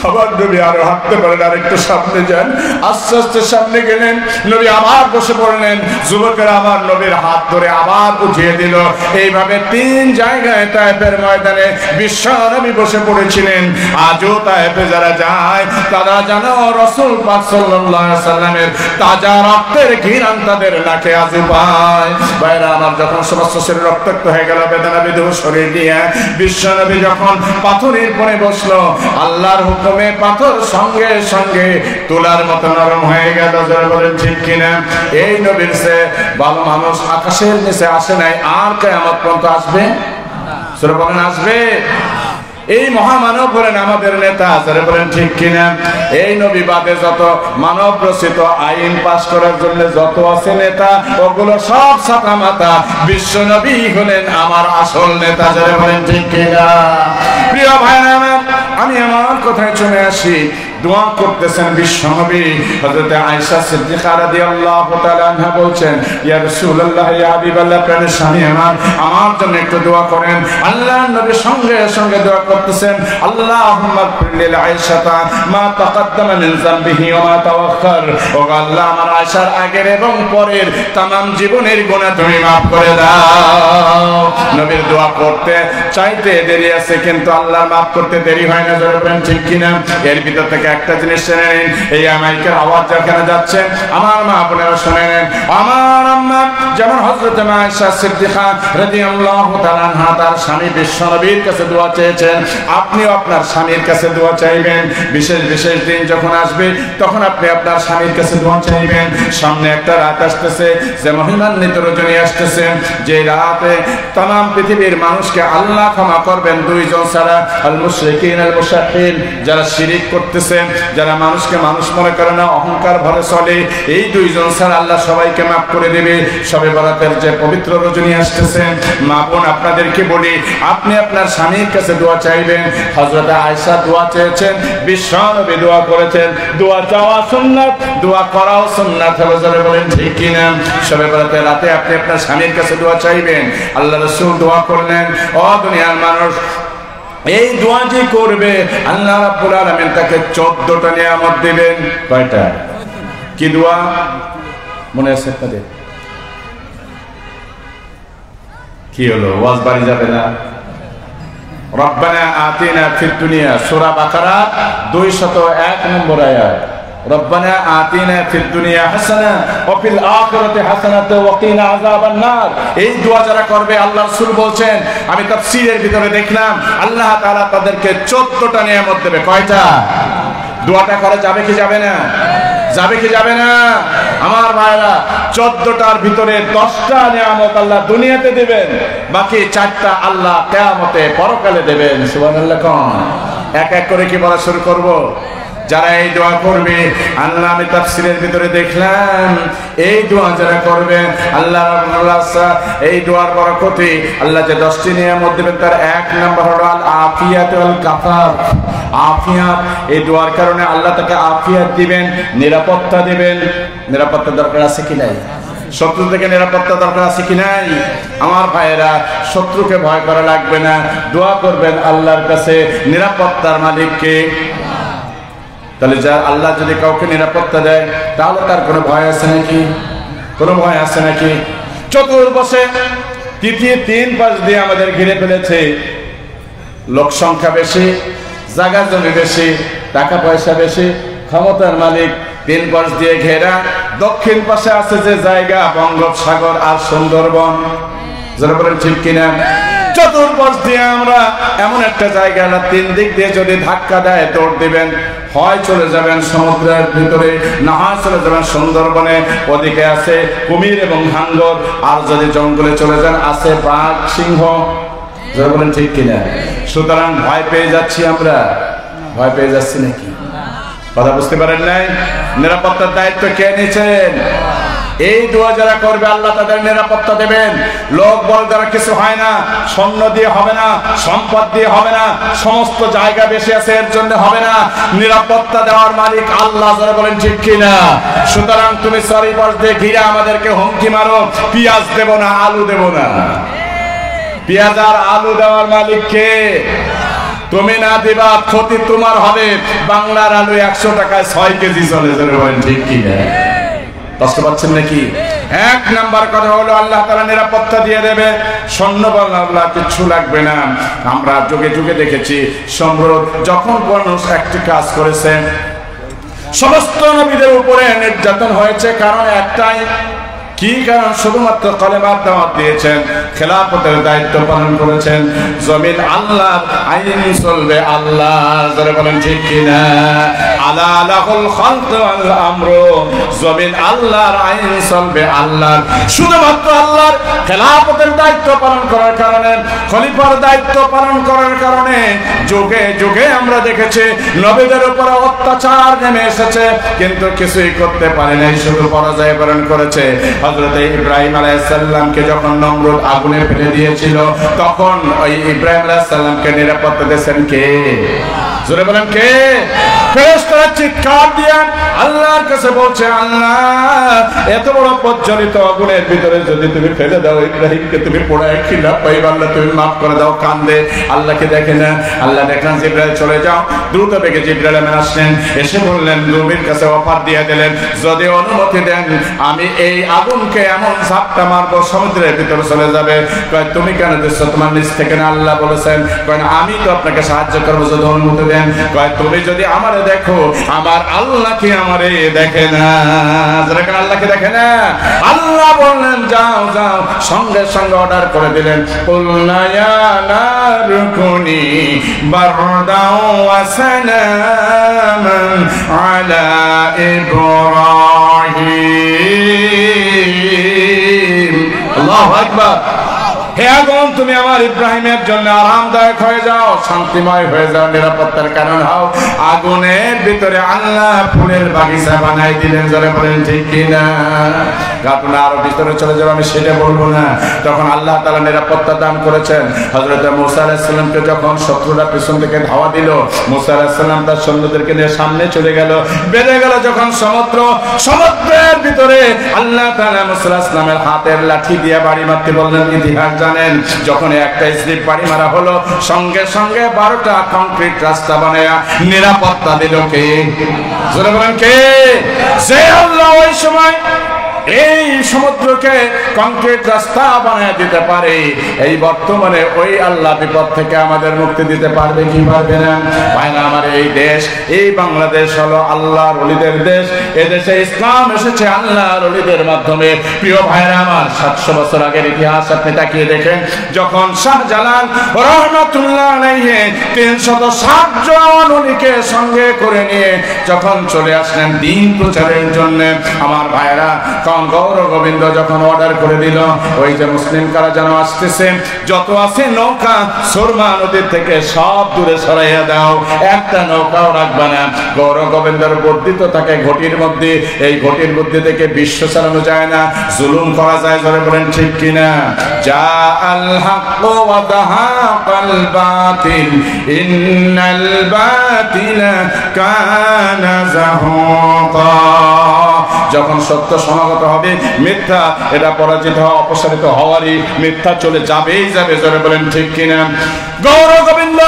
আবার নবী আরো হাঁটতে পারেন, আর একটু সামনে যান। আস্তে আস্তে সামনে গেলেন, নবী আবার বসে পড়লেন। যুবকেরা আমার নবীর হাত ধরে আবার উঠিয়ে দিল। এইভাবে 3 জায়গায় তায়েফের ময়দানে বিশ্বনবী বসে পড়েছিলেন। আজও তায়েফে যারা যায় তারা যেন রাসূল পাক সাল্লাল্লাহু আলাইহি সাল্লামের তাজা রক্তের ঘ্রাণ তাদের নাকে আজও পায়। ভাইরা আমার, যখন সমস্ত শরীর রক্তাক্ত হয়ে গেল, বেদনা বিধু শরীর দিয়ে বিশ্বনবী যখন পাথরের পরে বসলো, আল্লাহর হুকুমে পাথর সঙ্গে সঙ্গে তুলার মতো নরম হয়ে গেল। যারা বলেন ঠিক কিনা? এই নবীর সে ভালো মানুষ আকাশের নিচে আসে নাই, আর কিয়ামত পর্যন্ত আসবে? যারা বলেন আসবে। এই মহামানব হলেন আমাদের নেতা। যারা বলেন ঠিক কিনা? এই নবী বাদে যত মানব রচিত আইন পাশ করার জন্য যত আছে নেতা, ওগুলো সব ছাতা মাতা। বিশ্ব নবী হলেন আমার আসল নেতা। যারা বলেন ঠিক কিনা? প্রিয় ভাইরা আমার, আমি আমার কথায় চলে আসি। দোয়া করতেছেন বিশ্বনবী। হযরত আয়েশা সিদ্দিকা রাদিয়াল্লাহু তাআলা আনহা বলছেন, ইয়া রাসূলুল্লাহ, ইয়া হাবিবাল্লাহ, প্রাণের স্বামী আমার জন্য একটু দোয়া করেন। আল্লাহর নবী সঙ্গে সঙ্গে দোয়া করতেছেন, আল্লাহুম্মা ফিরলিল আয়েশাতা মা তাকাদ্দামা মিন যামবিহি ওয়া মা তাওয়াক্কার। ও আল্লাহ, আমার আয়েশার আগের এবং পরের तमाम জীবনের গুনাহ তুমি maaf করে দাও। নবীর দোয়া করতে চাইতে দেরি আছে, কিন্তু আল্লাহ maaf করতে দেরি হয় না। যারা বলেন ঠিক কিনা? এর ভিতর থেকে একটা জিনিস শুনে নিন। এই মাইকের আওয়াজ যেখানে যাচ্ছে, আমার মা বোনেরা শুনে নেন। আমার আম্মা যেমন হযরত আয়েশা সিদ্দিকা রাদিয়াল্লাহু তাআলা আনহা তার স্বামী বিশ্বনবীর কাছে দোয়া চেয়েছেন, আপনিও আপনার স্বামীর কাছে দোয়া চাইবেন। বিশেষ বিশেষ দিন যখন আসবে তখন আপনি আপনার স্বামীর কাছে দোয়া চাইবেন। সামনে একটা রাত আসতেছে, যে মহিমান্বিত রজনী আসতেছে, যে রাতে तमाम পৃথিবীর মানুষকে আল্লাহ ক্ষমা করবেন দুইজন ছাড়া, আল মুশরিকিন আল মুশাহিন, যারা শিরিক করতেছে, যারা মানুষকে মানুষ মনে করে না, অহংকার ভরে চলে, এই দুইজন ছাড়া আল্লাহ সবাইকে মাফ করে দেবে। শবে বরাতের যে পবিত্র রজনী আসতেছে, মা বোন আপনাদেরকে বলি, আপনি আপনার স্বামীর কাছে দোয়া চাইবেন। হযরত আয়েশা দোয়া চেয়েছেন, বিশ্বনবী দোয়া করেছেন। দোয়া চাওয়া সুন্নাত, দোয়া করাও সুন্নাত। হযরত বলেন ঠিক কিনা? শবে বরাতের রাতে আপনি আপনার স্বামীর কাছে দোয়া চাইবেন। আল্লাহ রাসূল দোয়া করলেন, ও দুনিয়ার মানুষ, এই দোয়া যে করবে আল্লাহ রাব্বুল আলামিন তাকে 14টা নিয়ামত দিবেন। কয়টা? কি দোয়া মনে আছে আপনাদের? কি হলো? ওয়াজ বাড়ি যাবে না? রব্বানা আতিনা ফিদ দুনিয়া, সূরা বাকারা 201 নম্বর আয়াত। রব্বানা আতিনা ফিদ দুনিয়া হাসানা ওয়া ফিল আখিরাতি হাসানাতাও ওয়া কিনা আযাবান নার। এই দোয়া যারা করবে, আল্লাহর রাসূল বলেন, আমি তাফসীরের ভিতরে দেখলাম আল্লাহ তাআলা তাদেরকে 14টা নিয়ামত দেবে। কয়টা? দোয়াটা করা যাবে কি যাবে না? যাবে কি যাবে না? আমার ভাইরা, 14টার ভিতরে 10টা নিয়ামত আল্লাহ দুনিয়াতে দিবেন, বাকি 4টা আল্লাহ কিয়ামতে পরকালে দেবেন। সুবহানাল্লাহ। কোন এক এক করে কি বলা শুরু করব? যারা এই দোয়া করবে, আল্লাহ আমি তাফসীরের ভিতরে দেখলাম, এই দোয়া যারা করবে আল্লাহ এই দোয়ার বরকতে আল্লাহ যে 10টি নিয়ামত দিবেন, তার 1 নাম্বার হলো আল আফিয়াত ওয়াল কাফার। আফিয়াত, এই দোয়ার কারণে আল্লাহ তাকে আফিয়াত দিবেন, নিরাপত্তা দিবেন। নিরাপত্তা দরকার আছে কি নাই? শত্রু থেকে নিরাপত্তা দরকার আছে কি নাই? আমার ভাইয়েরা, শত্রুকে ভয় করা লাগবে না। দোয়া করবেন আল্লাহর কাছে, নিরাপত্তার মালিককে। তাহলে যা আল্লাহ যদি কাউকে নিরাপত্তা দেয়, তাহলে তার কোনো ভয় আছে নাকি? কোনো ভয় আছে নাকি? চতুর্পাশে তৃতীয় 3 পাশ দিয়ে আমাদের ঘিরে ফেলেছে। লোক সংখ্যা বেশি, জায়গা জমি বেশি, টাকা পয়সা বেশি, ক্ষমতার মালিক। 3 পাশ দিয়ে ঘেরা। দক্ষিণ পাশে আছে যে জায়গা, বঙ্গোপসাগর আর সুন্দরবন। যারা বলেন ঠিক কিনা? চতুর্পাশ দিয়ে আমরা এমন একটা জায়গা, 3 দিক দিয়ে যদি ধাক্কা দেয় দৌড় দিবেন, হয় চলে যাবেন সমুদ্রের ভিতরে, না হয় চলে যাবেন সুন্দরবনে। ওদিকে আছে কুমির এবং হাঙ্গর, আর যদি জঙ্গলে চলে যান আছে বাঘ, সিংহ। যারা বলেন ঠিক কিনা? সুতরাং ভয় পেয়ে যাচ্ছি আমরা। ভয় পেয়ে যাচ্ছি নাকি? কথা বুঝতে পারেন নাই? নিরাপত্তার দায়িত্ব কে নিয়েছেন? এই দোয়া যারা করবে আল্লাহ তাদের নিরাপত্তা দেবেন। লোক বল দ্বারা কিছু হয় না, স্বর্ণ দিয়ে হবে না, সম্পদ দিয়ে হবে না, সমস্ত জায়গা বেশি আছে এর জন্য হবে না। নিরাপত্তা দেওয়ার মালিক আল্লাহ। যারা বলেন ঠিক কিনা? সুতরাং তুমি চারিপাশ দিয়ে ঘিরে আমাদেরকে হুমকি মারো, পেঁয়াজ দেব না, আলু দেব না। পেঁয়াজ আর আলু দেওয়ার মালিক কে? তুমি না দিবা, ক্ষতি তোমার হবে। বাংলার আলু 100 টাকায় 6 কেজি চলে। যারা বলেন ঠিক কিনা? কষ্ট পাচ্ছেন নাকি? এক নাম্বার কথা হলো আল্লাহ তাআলা নিরাপত্তা দিয়ে দেবে, সৈন্যবল আল্লাহ কিচ্ছু লাগবে না। আমরা যুগে যুগে দেখেছি সম্রাট যখন মানুষ একটি কাজ করেছে সমস্ত নবীদের উপরে নির্যাতন হয়েছে, কারণ একটাই, কি কারণ? শুধুমাত্র কালেমার দাওয়াত দিয়েছেন, খেলাফতের দায়িত্ব পালন করেছেন। জমিন আল্লাহর, আইন চলবে আল্লাহর, যারা বলেন ঠিক কিনা? আলা লাহুল খালকু ওয়াল আমরু, জমিন আল্লাহর, আইন চলবে আল্লাহর। শুধুমাত্র আল্লাহর খেলাফতের দায়িত্ব পালন করার কারণে, খলিফার দায়িত্ব পালন করার কারণে যুগে যুগে আমরা দেখেছি নবীদের উপর অত্যাচার নেমে এসেছে, কিন্তু কিছুই করতে পারে নাই, শুধু পরাজয় বরণ করেছে। হযরত ইব্রাহিম আলাইহিস সালামকে যখন নমরুদ আগুনে ফেলে দিয়েছিল, তখন ওই ইব্রাহিম আলাইহিস সালামকে নিরাপত্তা দিয়েছেন কে? জোরে বলেন কে? ফেরেশতারা চিৎকার দিয়ে আল্লাহর কাছে বলছে, আল্লাহ এত বড় প্রজ্বলিত আগুনের ভিতরে যদি তুমি ফেলে দাও ইব্রাহিমকে, তুমি পোড়ায় খিলা পাইবা, আল্লাহ তুমি মাফ করে দাও। কান্দে, আল্লাহকে দেখে না। আল্লাহ দেখলেন জিবরাইল চলে যাও, দ্রুত বেগে জিবরাইল আসলেন, এসে বললেন, নবীর কাছে অফার দিয়ে দিলেন, যদি অনুমতি দেন আমি এই আগুনকে এমন ঝাপটা মারবো সমুদ্রের ভিতরে চলে যাবে। কয় তুমি কেন দিচ্ছ? তোমার নিজ থেকে না আল্লাহ বলেছেন। কয় আমি তো আপনাকে সাহায্য করবো যদি অনুমতি দেন। কয় তুমি যদি আমারে দেখো, আমার আল্লাহ কি আমারে দেখে না? আল্লাহকে দেখে না? আল্লাহ বললেন যাও যাও, সঙ্গে সঙ্গে অর্ডার করে দিলেন, কুলনা ইয়া নারু কুনি বারদাও ওয়া সালামান আলা ইব্রাহিম। আল্লাহু আকবার। হে আগুন, তুমি আমার ইব্রাহিমের জন্য আরামদায়ক হয়ে যাও, শান্তিময় হয়ে যাও, নিরাপত্তার কারণ হও। আগুনের ভিতরে আল্লাহ ফুলের বাগিচা বানাই দিলেন। যারা বলেন ঠিক কিনা? ঘটনা আরো ভিতরে চলে যাবে, আমি সেটা বলবো না। তখন আল্লাহ তাআলা নিরাপত্তা দান করেছেন। হযরত মূসা আলাইহিস সালামকে যখন শত্রুরা পিছন থেকে ধাওয়া দিল, মূসা আলাইহিস সালাম তার সৈন্যদেরকে নিয়ে সামনে চলে গেল। বেড়ে গেল যখন সমুদ্রের ভিতরে আল্লাহ তাআলা মূসা আলাইহিস সালামের হাতের লাঠি দিয়ে বাড়ি মারতে বললেন। ইতিহাস জানেন, যখন একটা স্লিপ বাড়ি মারা হলো, সঙ্গে সঙ্গে 12টা কংক্রিট রাস্তা বানায়া নিরাপত্তা দিল কে? জোরে বলেন কে? সে আল্লাহ। ওই সময় এই সমুদ্রকে কংক্রিট রাস্তা বানিয়ে দিতে পারে। এই বর্তমানে ওই আল্লাহ বিপদ থেকে আমাদের মুক্তি দিতে পারবে কি পারবে না? ভাইরা আমার, এই দেশ, এই বাংলাদেশ হলো আল্লাহর ওলিদের দেশ। এই দেশে ইসলাম এসেছে আল্লাহর ওলিদের মাধ্যমে। প্রিয় ভাইরা আমার, 700 বছর আগের ইতিহাস আপনি তাকিয়ে দেখেন, যখন শাহজালাল রাহমাতুল্লাহ আলাইহি 360 জন ওলিকে সঙ্গে করে নিয়ে যখন চলে আসলেন দ্বীন প্রচারের জন্য, আমার ভাইরা গৌর গোবিন্দ যখন অর্ডার করে দিল, ওই যে মুসলিম কারা যেন আসতেছে, যত আছে নৌকা সুরমা নদীর থেকে সব দূরে সরাইয়া দাও, একটা নৌকাও রাখবে না। গৌর গোবিন্দর বর্ধিত থাকে ঘটির মধ্যে, এই ঘটির মধ্যে থেকে বিশ্ব চালানো যায় না, জুলুম করা যায়। ধরে বলেন ঠিক কিনা? যা আল হক ওয়া যাহাকাল বাতিল ইন্নাল বাতিলা কানা যাহুকা। যখন সত্য সমাগত হবে, মিথ্যা এটা পরাজিত হওয়া, অপসারিত হওয়ারই, মিথ্যা চলে যাবেই যাবে। জোরে বলেন ঠিক কিনা? গৌর গোবিন্দ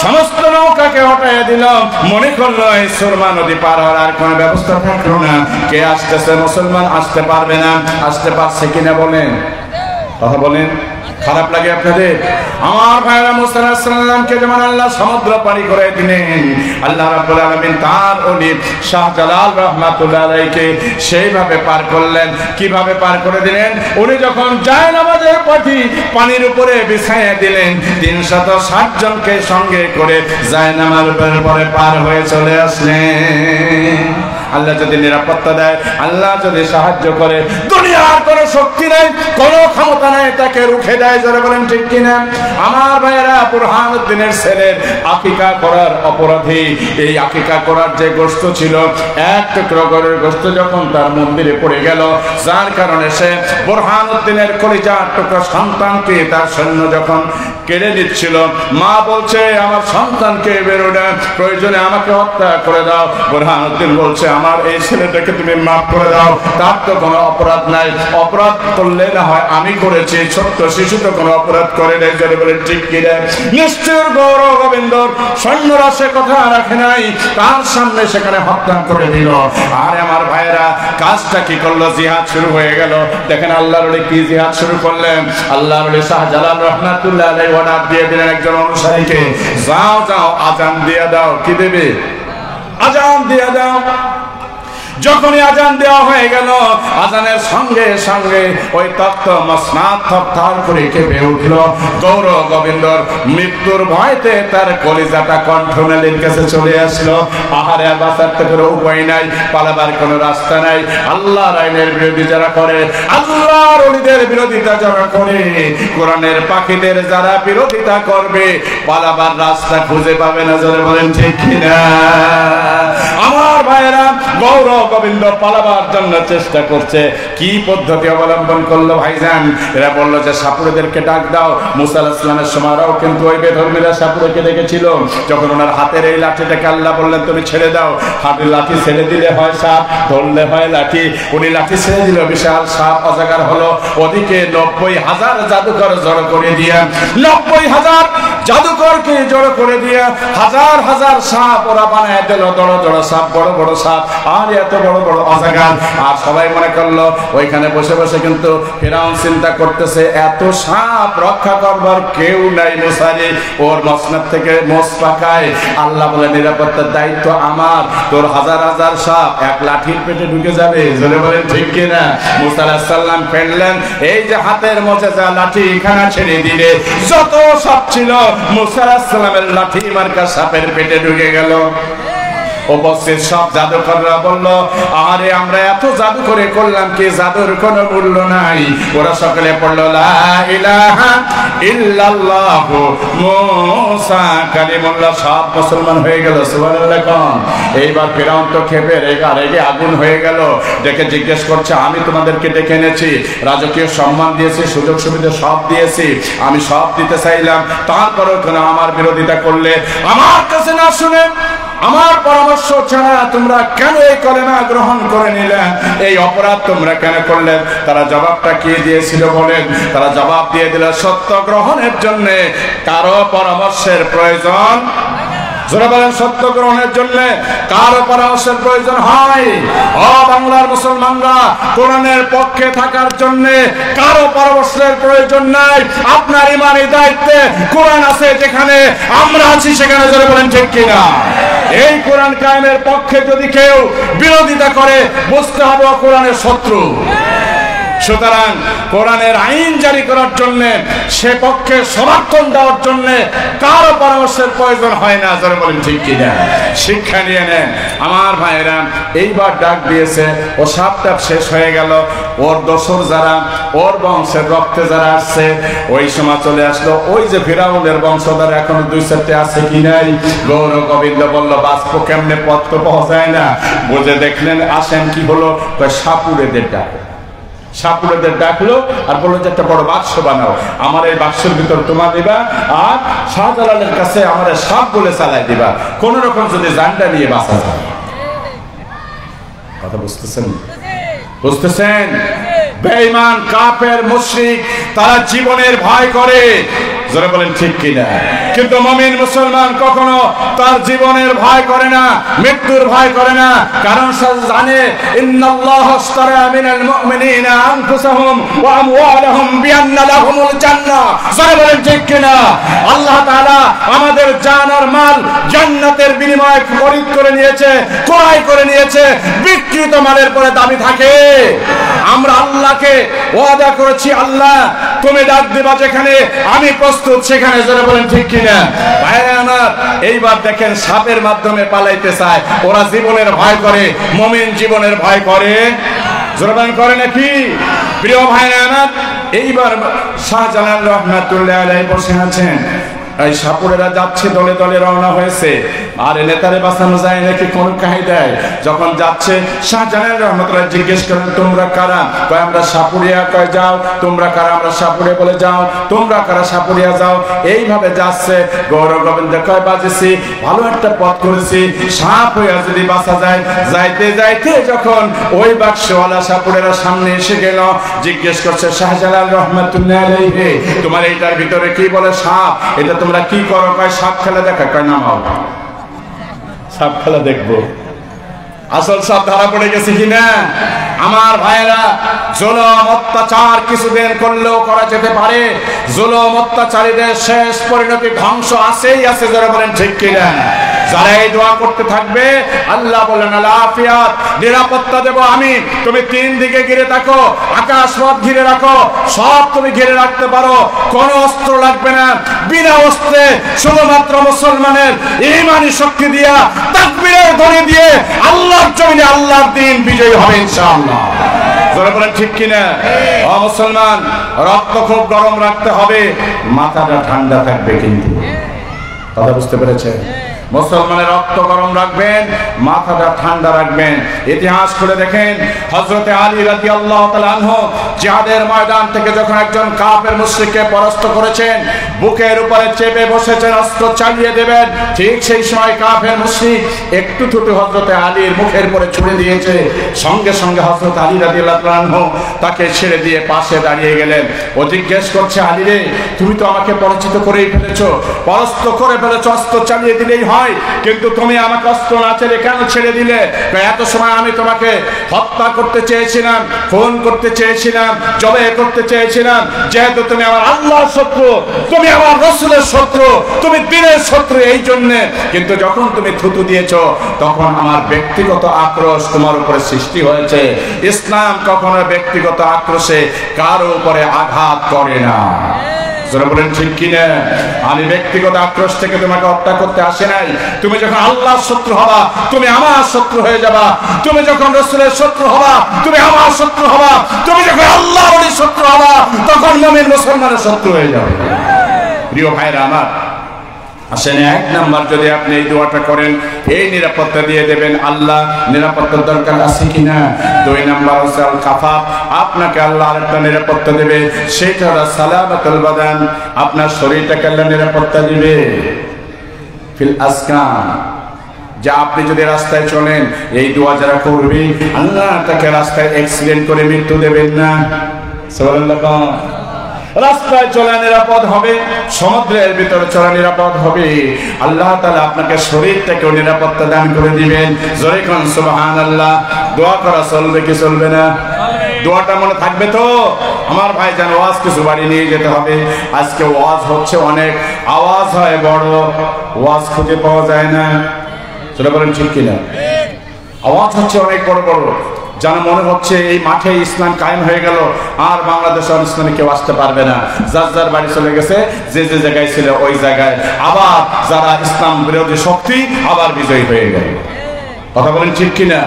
সমস্ত নৌকাকে হটাইয়া দিল। মনে করলো এই সুরমা নদী পার হওয়ার আর কোনো ব্যবস্থা থাকলো না। কে আসতেছে? মুসলমান আসতে পারবে না। আসতে পারছে কিনা বলেন? কথা বলেন। খারাপ লাগে আপনাদের? আমার ভাইরা, মূসা আলাইহিস সালামকে যেমন আল্লাহ সমুদ্র পাড়ি করে দিলেন, আল্লাহ রাব্বুল আলামিন তার ওলি শাহজালাল রাহমাতুল্লাহ আলাইহিকে সেইভাবে পার করলেন। কিভাবে পার করে দিলেন? উনি যখন জায়নামাজের পাটি পানির উপরে বিছাইয়া দিলেন, 360 জনকে সঙ্গে করে জায়নামাজের উপরে পার হয়ে চলে আসলেন। আল্লাহ যদি নিরাপত্তা দেয়, আল্লাহ যদি সাহায্য করে, দুনিয়ার কোনো শক্তি নাই, কোনো ক্ষমতা নাই তাকে রুখে দেয়। যারা বলেন ঠিক কিনা? আমার ভাইয়েরা, বুরহানুদ্দিনের ছেলের আকিকা করার অপরাধী, এই আকিকা করার যে গোশত ছিল, এক টুকরো গরুর গোশত যখন তার মন্দিরে পড়ে গেল, যার কারণে সে বুরহানুদ্দিনের কলিজার টুকরো সন্তানকে তার সৈন্য যখন কেড়ে নিচ্ছিল, মা বলছে আমার সন্তানকে বেরোনা, প্রয়োজনে আমাকে হত্যা করে দাও। বুরহানুদ্দিন বলছে আমার এই ছেলেটাকে তুমি মাফ করে দাও, তার তো কোনো অপরাধ নাই, অপরাধ করলে না হয় আমি করেছি, ছোট্ট শিশু তো কোনো অপরাধ করে নাই। জোরে বলেন ঠিক কিনা? নিশ্চয় গৌর গোবিন্দর সৈন্যরা সে কথা রাখে নাই, তার সামনে সেখানে হত্যা করে দিল। আর আমার ভাইয়েরা কাজটা কি করলো? জিহাদ শুরু হয়ে গেল। দেখেন আল্লাহর ওলি কি জিহাদ শুরু করলেন। আল্লাহর ওলি শাহজালাল রহমাতুল্লাহ আলাইহি অর্ডার দিয়ে দিলেন একজন অনুসারীকে, যাও যাও আজান দিয়ে দাও। কি দেবে? আজান দিয়ে দাও। যখনই আজান দেওয়া হয়ে গেল, আজানের সঙ্গে সঙ্গে ওই তখ্ত মসনাদ থরথর করে কেঁপে উঠল। গৌর গোবিন্দর মৃত্যুর ভয়তে তার কলিজাটা কণ্ঠনালীর কাছে চলে আসলো। আহারে বাঁচার তো কোনো উপায় নাই, পালাবার কোনো রাস্তা নাই। আল্লাহর আইনের বিরোধী যারা করে, আল্লাহর ওলিদের বিরোধিতা যারা করে, কোরআনের পাখিদের যারা বিরোধিতা করবে, পালাবার রাস্তা খুঁজে পাবে না। জোরে বলেন ঠিক কিনা? আমার ভাইয়েরা, গৌর গোবিন্দ পালাবার জন্য চেষ্টা করছে। কি পদ্ধতি অবলম্বন করলো ভাইজান? এরা বললো যে সাপুড়েদেরকে ডাক দাও। মুসা আলাইহিস সালামের সময়ও কিন্তু ওই বেধর্মীরা সাপুড়েকে ডেকেছিল। যখন ওনার হাতের এই লাঠিটাকে আল্লাহ বললেন তুমি ছেড়ে দাও, হাতের লাঠি ছেড়ে দিলে হয় সাপ, ধরলে হয় লাঠি। উনি লাঠি ছেড়ে দিল, বিশাল সাপ অজাগার হলো। ওদিকে 90,000 জাদুকর জড়ো করে দিয়া, 90,000 জাদুকরকে জড়ো করে দিয়া হাজার হাজার সাপ ওরা বানায় দিল। বড় বড় সাপ, বড় বড় সাপ, আর এত বড় বড় অজাগার। আর সবাই মনে করলো ওইখানে বসে বসে কিন্তু ফিরাউন চিন্তা করতেছে এত সাপ রক্ষা করবার কেউ নাই। মুসারে ওর মসনদ থেকে মোষ পাকায়। আল্লাহ বলে নিরাপত্তার দায়িত্ব আমার, তোর হাজার হাজার সাপ এক লাঠির পেটে ঢুকে যাবে। জোরে বলেন ঠিক কিনা? মুসা আলাইহিস সালাম ফেললেন, এই যে হাতের মোজেজা লাঠি এখানে ছেড়ে দিলে যত সাপ ছিল মুসা আলাইহিস সালামের লাঠি মার্কা সাপের পেটে ঢুকে গেল। উপস্থিত সব জাদুকররা বলল, আরে আমরা এত জাদু করে করলাম কি, জাদুর কোনো মূল্য নাই। ওরা সকলে পড়লো লা ইলাহা ইল্লাল্লাহু মুসা কালিমুল্লাহ। সব মুসলমান হয়ে গেল। সুবহানাল্লাহ কোন? এইবার ফিরাউন তো ক্ষেপে রেগে আগুন হয়ে গেল। ডেকে জিজ্ঞেস করছে, আমি তোমাদেরকে ডেকে এনেছি, রাজকীয় সম্মান দিয়েছি, সুযোগ সুবিধা সব দিয়েছি, আমি সব দিতে চাইলাম, তারপরেও কেন আমার বিরোধিতা করলে? আমার কাছে না শুনে, আমার পরামর্শ ছাড়া তোমরা কেন এই কলেমা গ্রহণ করে নিলে? এই অপরাধ তোমরা কেন করলে? তারা জবাবটা কি দিয়েছিল বলেন? তারা জবাব দিয়ে দিল, সত্য গ্রহণের জন্য কারো পরামর্শের প্রয়োজন। যারা বলেন সত্য গ্রহণের জন্য কারো পরামর্শের প্রয়োজন হয়? ও বাংলার মুসলমানরা, কোরআনের পক্ষে থাকার জন্য কারো পরামর্শের প্রয়োজন নাই। আপনার ইমানি দায়িত্বে কোরআন আছে যেখানে, আমরা আছি সেখানে। যারা বলেন ঠিক কিনা? এই কোরআন কায়েমের পক্ষে যদি কেউ বিরোধিতা করে, বুঝতে হবে কোরআনের শত্রু। সুতরাং কোরআনের আইন জারি করার জন্য, সে পক্ষে সমর্থন দেওয়ার জন্য কারো পরামর্শের প্রয়োজন হয় না। যারা বলেন ঠিক কিনা? শিক্ষা নিয়ে নেন আমার ভাইয়েরা। এইবার ডাক দিয়েছে, ও সাপটাপ শেষ হয়ে গেল। ওর দোসর যারা, ওর বংশের রক্তে যারা আসছে, ওই সময় চলে আসলো ওই যে ফিরাউনের বংশধর এখনো 2-4টে আছে কি নাই? গৌর গোবিন্দ বলল, বাঁচবো কেমনে, পথ তো পাওয়া যায় না। বুঝে দেখলেন, আসেন কি হলো? সাপুড়েদের ডাকে, সাপুড়েদের ডাকলো আর বললো যে একটা বড় বাক্স বানাও, আমার এই বাক্সের ভিতর তোমার দিবা, আর শাহজালালের কাছে আমার সাপ বলে চালাই দিবা, কোন রকম যদি জানটা নিয়ে বাঁচা যায়। কথা বুঝতেছেন? বুঝতেছেন? বেঈমান, কাফের, মুশরিক তারা জীবনের ভয় করে। যারা বলেন ঠিক কিনা? কিন্তু মুমিন মুসলমান কখনো তার জীবনের ভয় করে না, মৃত্যুর ভয় করে না। কারণ সে জানে, ইন্নাল্লাহ আশতারা মিনাল মুমিনিনা আনফুসাহুম ওয়া আমওয়ালাহুম বিআন্না লাহুমুল জান্নাহ। যারা বলেন ঠিক কিনা? আল্লাহ তাআলা আমাদের জান আর মাল জান্নাতের বিনিময়ে খরিদ করে নিয়েছে, ক্রয় করে নিয়েছে। বিক্রিত মালের পরে দাবি থাকে। আমরা আল্লাহকে ওয়াদা করেছি, আল্লাহ তুমি ডাক দিবা যেখানে, আমি প্রস্তুত সেখানে। যারা বলেন ঠিক কিনা? ভাইরা আমার, এইবার দেখেন সাপের মাধ্যমে পালাইতে চায়। ওরা জীবনের ভয় করে, মুমিন জীবনের ভয় করে। জোরবান করে নাকি? প্রিয় ভাইরা আমার, এইবার শাহজালাল রহমাতুল্লাহ আলাইহি বসে আছেন। এই সাপুরেরা যাচ্ছে দলে দলে রওনা হয়েছে। আর নেতারে বাঁচানো যায় নাকি কোন কায়দায়? যখন যাচ্ছে শাহজালাল রহমতুল্লাহ জিজ্ঞেস করেন তোমরা কারা? কয় আমরা সাপুরিয়া। কয় যাও। তোমরা কারা? আমরা সাপুরিয়া। বলে যাও। তোমরা কারা? সাপুরিয়া। যাও। এইভাবে যাচ্ছে। গৌর গোবিন্দ কয় বাজেছি, ভালো একটা পথ করেছি, সাপ হইয়া যদি বাঁচা যায়। যাইতে যাইতে যখন ওই বাক্সওয়ালা সাপুরেরা সামনে এসে গেল, জিজ্ঞেস করছে শাহজালাল রহমতুল্লাহ আলাইহি, তোমার এইটার ভিতরে কি বলে সাপ, এটা তোমরা কি করো? কয় সাপ খেলা দেখা। কয় নামাও, সাপ খেলা দেখবো। আসল সাপ ধরা পড়ে গেছে কিনা? আমার ভাইয়েরা, জুলুম অত্যাচার কিছুদিন করলেও করা যেতে পারে। জুলুম অত্যাচারীদের শেষ পরিণতি ধ্বংস আছেই আছে। যারা বলেন ঠিক কিনা? যারা এই দোয়া করতে থাকবে, আল্লাহ বলেন আলাফিয়াত, নিরাপত্তা দেব আমি। তুমি তিন দিকে ঘিরে থাকো, আকাশ পথ ঘিরে রাখো, সব তুমি ঘিরে রাখতে পারো, কোনো অস্ত্র লাগবে না। বিনা অস্ত্রে শুধুমাত্র মুসলমানের ঈমানি শক্তি দিয়া, তাকবীরের ধ্বনি দিয়ে আল্লাহর জমিনে আল্লাহর দ্বীন বিজয়ী হবে ইনশাআল্লাহ। যারা বলেন ঠিক কিনা? ও মুসলমান, রক্ত খুব গরম রাখতে হবে, মাথাটা ঠান্ডা থাকবে। কিন্তু কথা বুঝতে পেরেছেন? মুসলমানের রক্ত গরম রাখবেন, মাথাটা ঠান্ডা রাখবেন। ইতিহাস করে দেখেন, হযরত আলী রাদিয়াল্লাহু তাআলা আনহু জিহাদের ময়দান থেকে যখন একজন কাফের মুশরিককে পরাস্ত করেছেন, বুকের উপরে চেপে বসেছেন, অস্ত্র চালিয়ে দেবেন, ঠিক সেই সময় কাফের মুশরিক একটু থুতু হযরত আলীর মুখের উপরে ছুঁড়ে দিয়েছে। সঙ্গে সঙ্গে হযরত আলী রাদিয়াল্লাহু আনহু তাকে ছেড়ে দিয়ে পাশে দাঁড়িয়ে গেলেন। ও জিজ্ঞেস করছে, আলী রে, তুমি তো আমাকে পরাজিত করেই ফেলেছো, পরাস্ত করে ফেলেছো, অস্ত্র চালিয়ে দিলেই হয়, কিন্তু তুমি আমাকে অস্ত্র না ছেড়ে কেন ছেড়ে দিলে? এত সময় আমি তোমাকে হত্যা করতে চেয়েছিলাম, খুন করতে চেয়েছিলাম, জবাই করতে চেয়েছিলাম, যেহেতু তুমি আমার আল্লাহর শত্রু, তুমি আমার রাসূলের শত্রু, তুমি দ্বীনের শত্রু, এই জন্য। কিন্তু যখন তুমি থুতু দিয়েছো, তখন আমার ব্যক্তিগত আক্রোশ তোমার উপরে সৃষ্টি হয়েছে। ইসলাম কখনো ব্যক্তিগত আক্রোশে কারো উপরে আঘাত করে না। বলেন ঠিক কিনা? আমি ব্যক্তিগত আক্রোশ থেকে তোমাকে হত্যা করতে আসে নাই। তুমি যখন আল্লাহর শত্রু হবা, তুমি আমার শত্রু হয়ে যাবা। তুমি যখন রাসূলের শত্রু হবা, তুমি আমার শত্রু হবা। তুমি যখন আল্লাহর শত্রু হবা, তখন মুমিন মুসলমানের শত্রু হয়ে যাবে। প্রিয় ভাইরা আমার, আসেন, এক নাম্বার যদি আপনি এই দোয়াটা করেন, এই নিরাপত্তা দিয়ে দেবেন আল্লাহ। নিরাপত্তার দরকার আছে কিনা? দুই নাম্বার হচ্ছে আল কাফাফ, আপনাকে আল্লাহ আরেকটা নিরাপত্তা দেবে, সেটা হলো সালামাতুল বাদান, আপনার শরীরটাকে আল্লাহ নিরাপত্তা দিবে। ফিল আসকান, যা আপনি যদি রাস্তায় চলেন, এই দোয়া যারা করবে, আল্লাহ তাকে রাস্তায় অ্যাক্সিডেন্ট করে মৃত্যু দেবেন না। সুবহানাল্লাহ। রাস্তায় চলা নিরাপদ হবে, সমুদ্রের ভিতরে চলা নিরাপদ হবে। আল্লাহ তাআলা আপনাকে শরীরটাকে নিরাপত্তা দান করে দিবেন। জোরে কোন সুবহানাল্লাহ। দোয়া করা চলবে কি চলবে না? দোয়াটা মনে থাকবে তো? আমার ভাই জান, ওয়াজ কিছু বাড়ি নিয়ে যেতে হবে। আজকে ওয়াজ হচ্ছে অনেক, আওয়াজ হয় বড়, ওয়াজ খুঁজে পাওয়া যায় না। সেটা বলেন ঠিক কিনা? আওয়াজ হচ্ছে অনেক বড় বড়, যেন মনে হচ্ছে এই মাঠে ইসলাম কায়েম হয়ে গেল, আর বাংলাদেশে ইসলামে কেউ আসতে পারবে না। যার যার বাড়ি চলে গেছে, যে যে জায়গায় ছিল ওই জায়গায়। আবার যারা ইসলাম বিরোধী শক্তি আবার বিজয়ী হয়ে গেল। কথা বলেন ঠিক কিনা?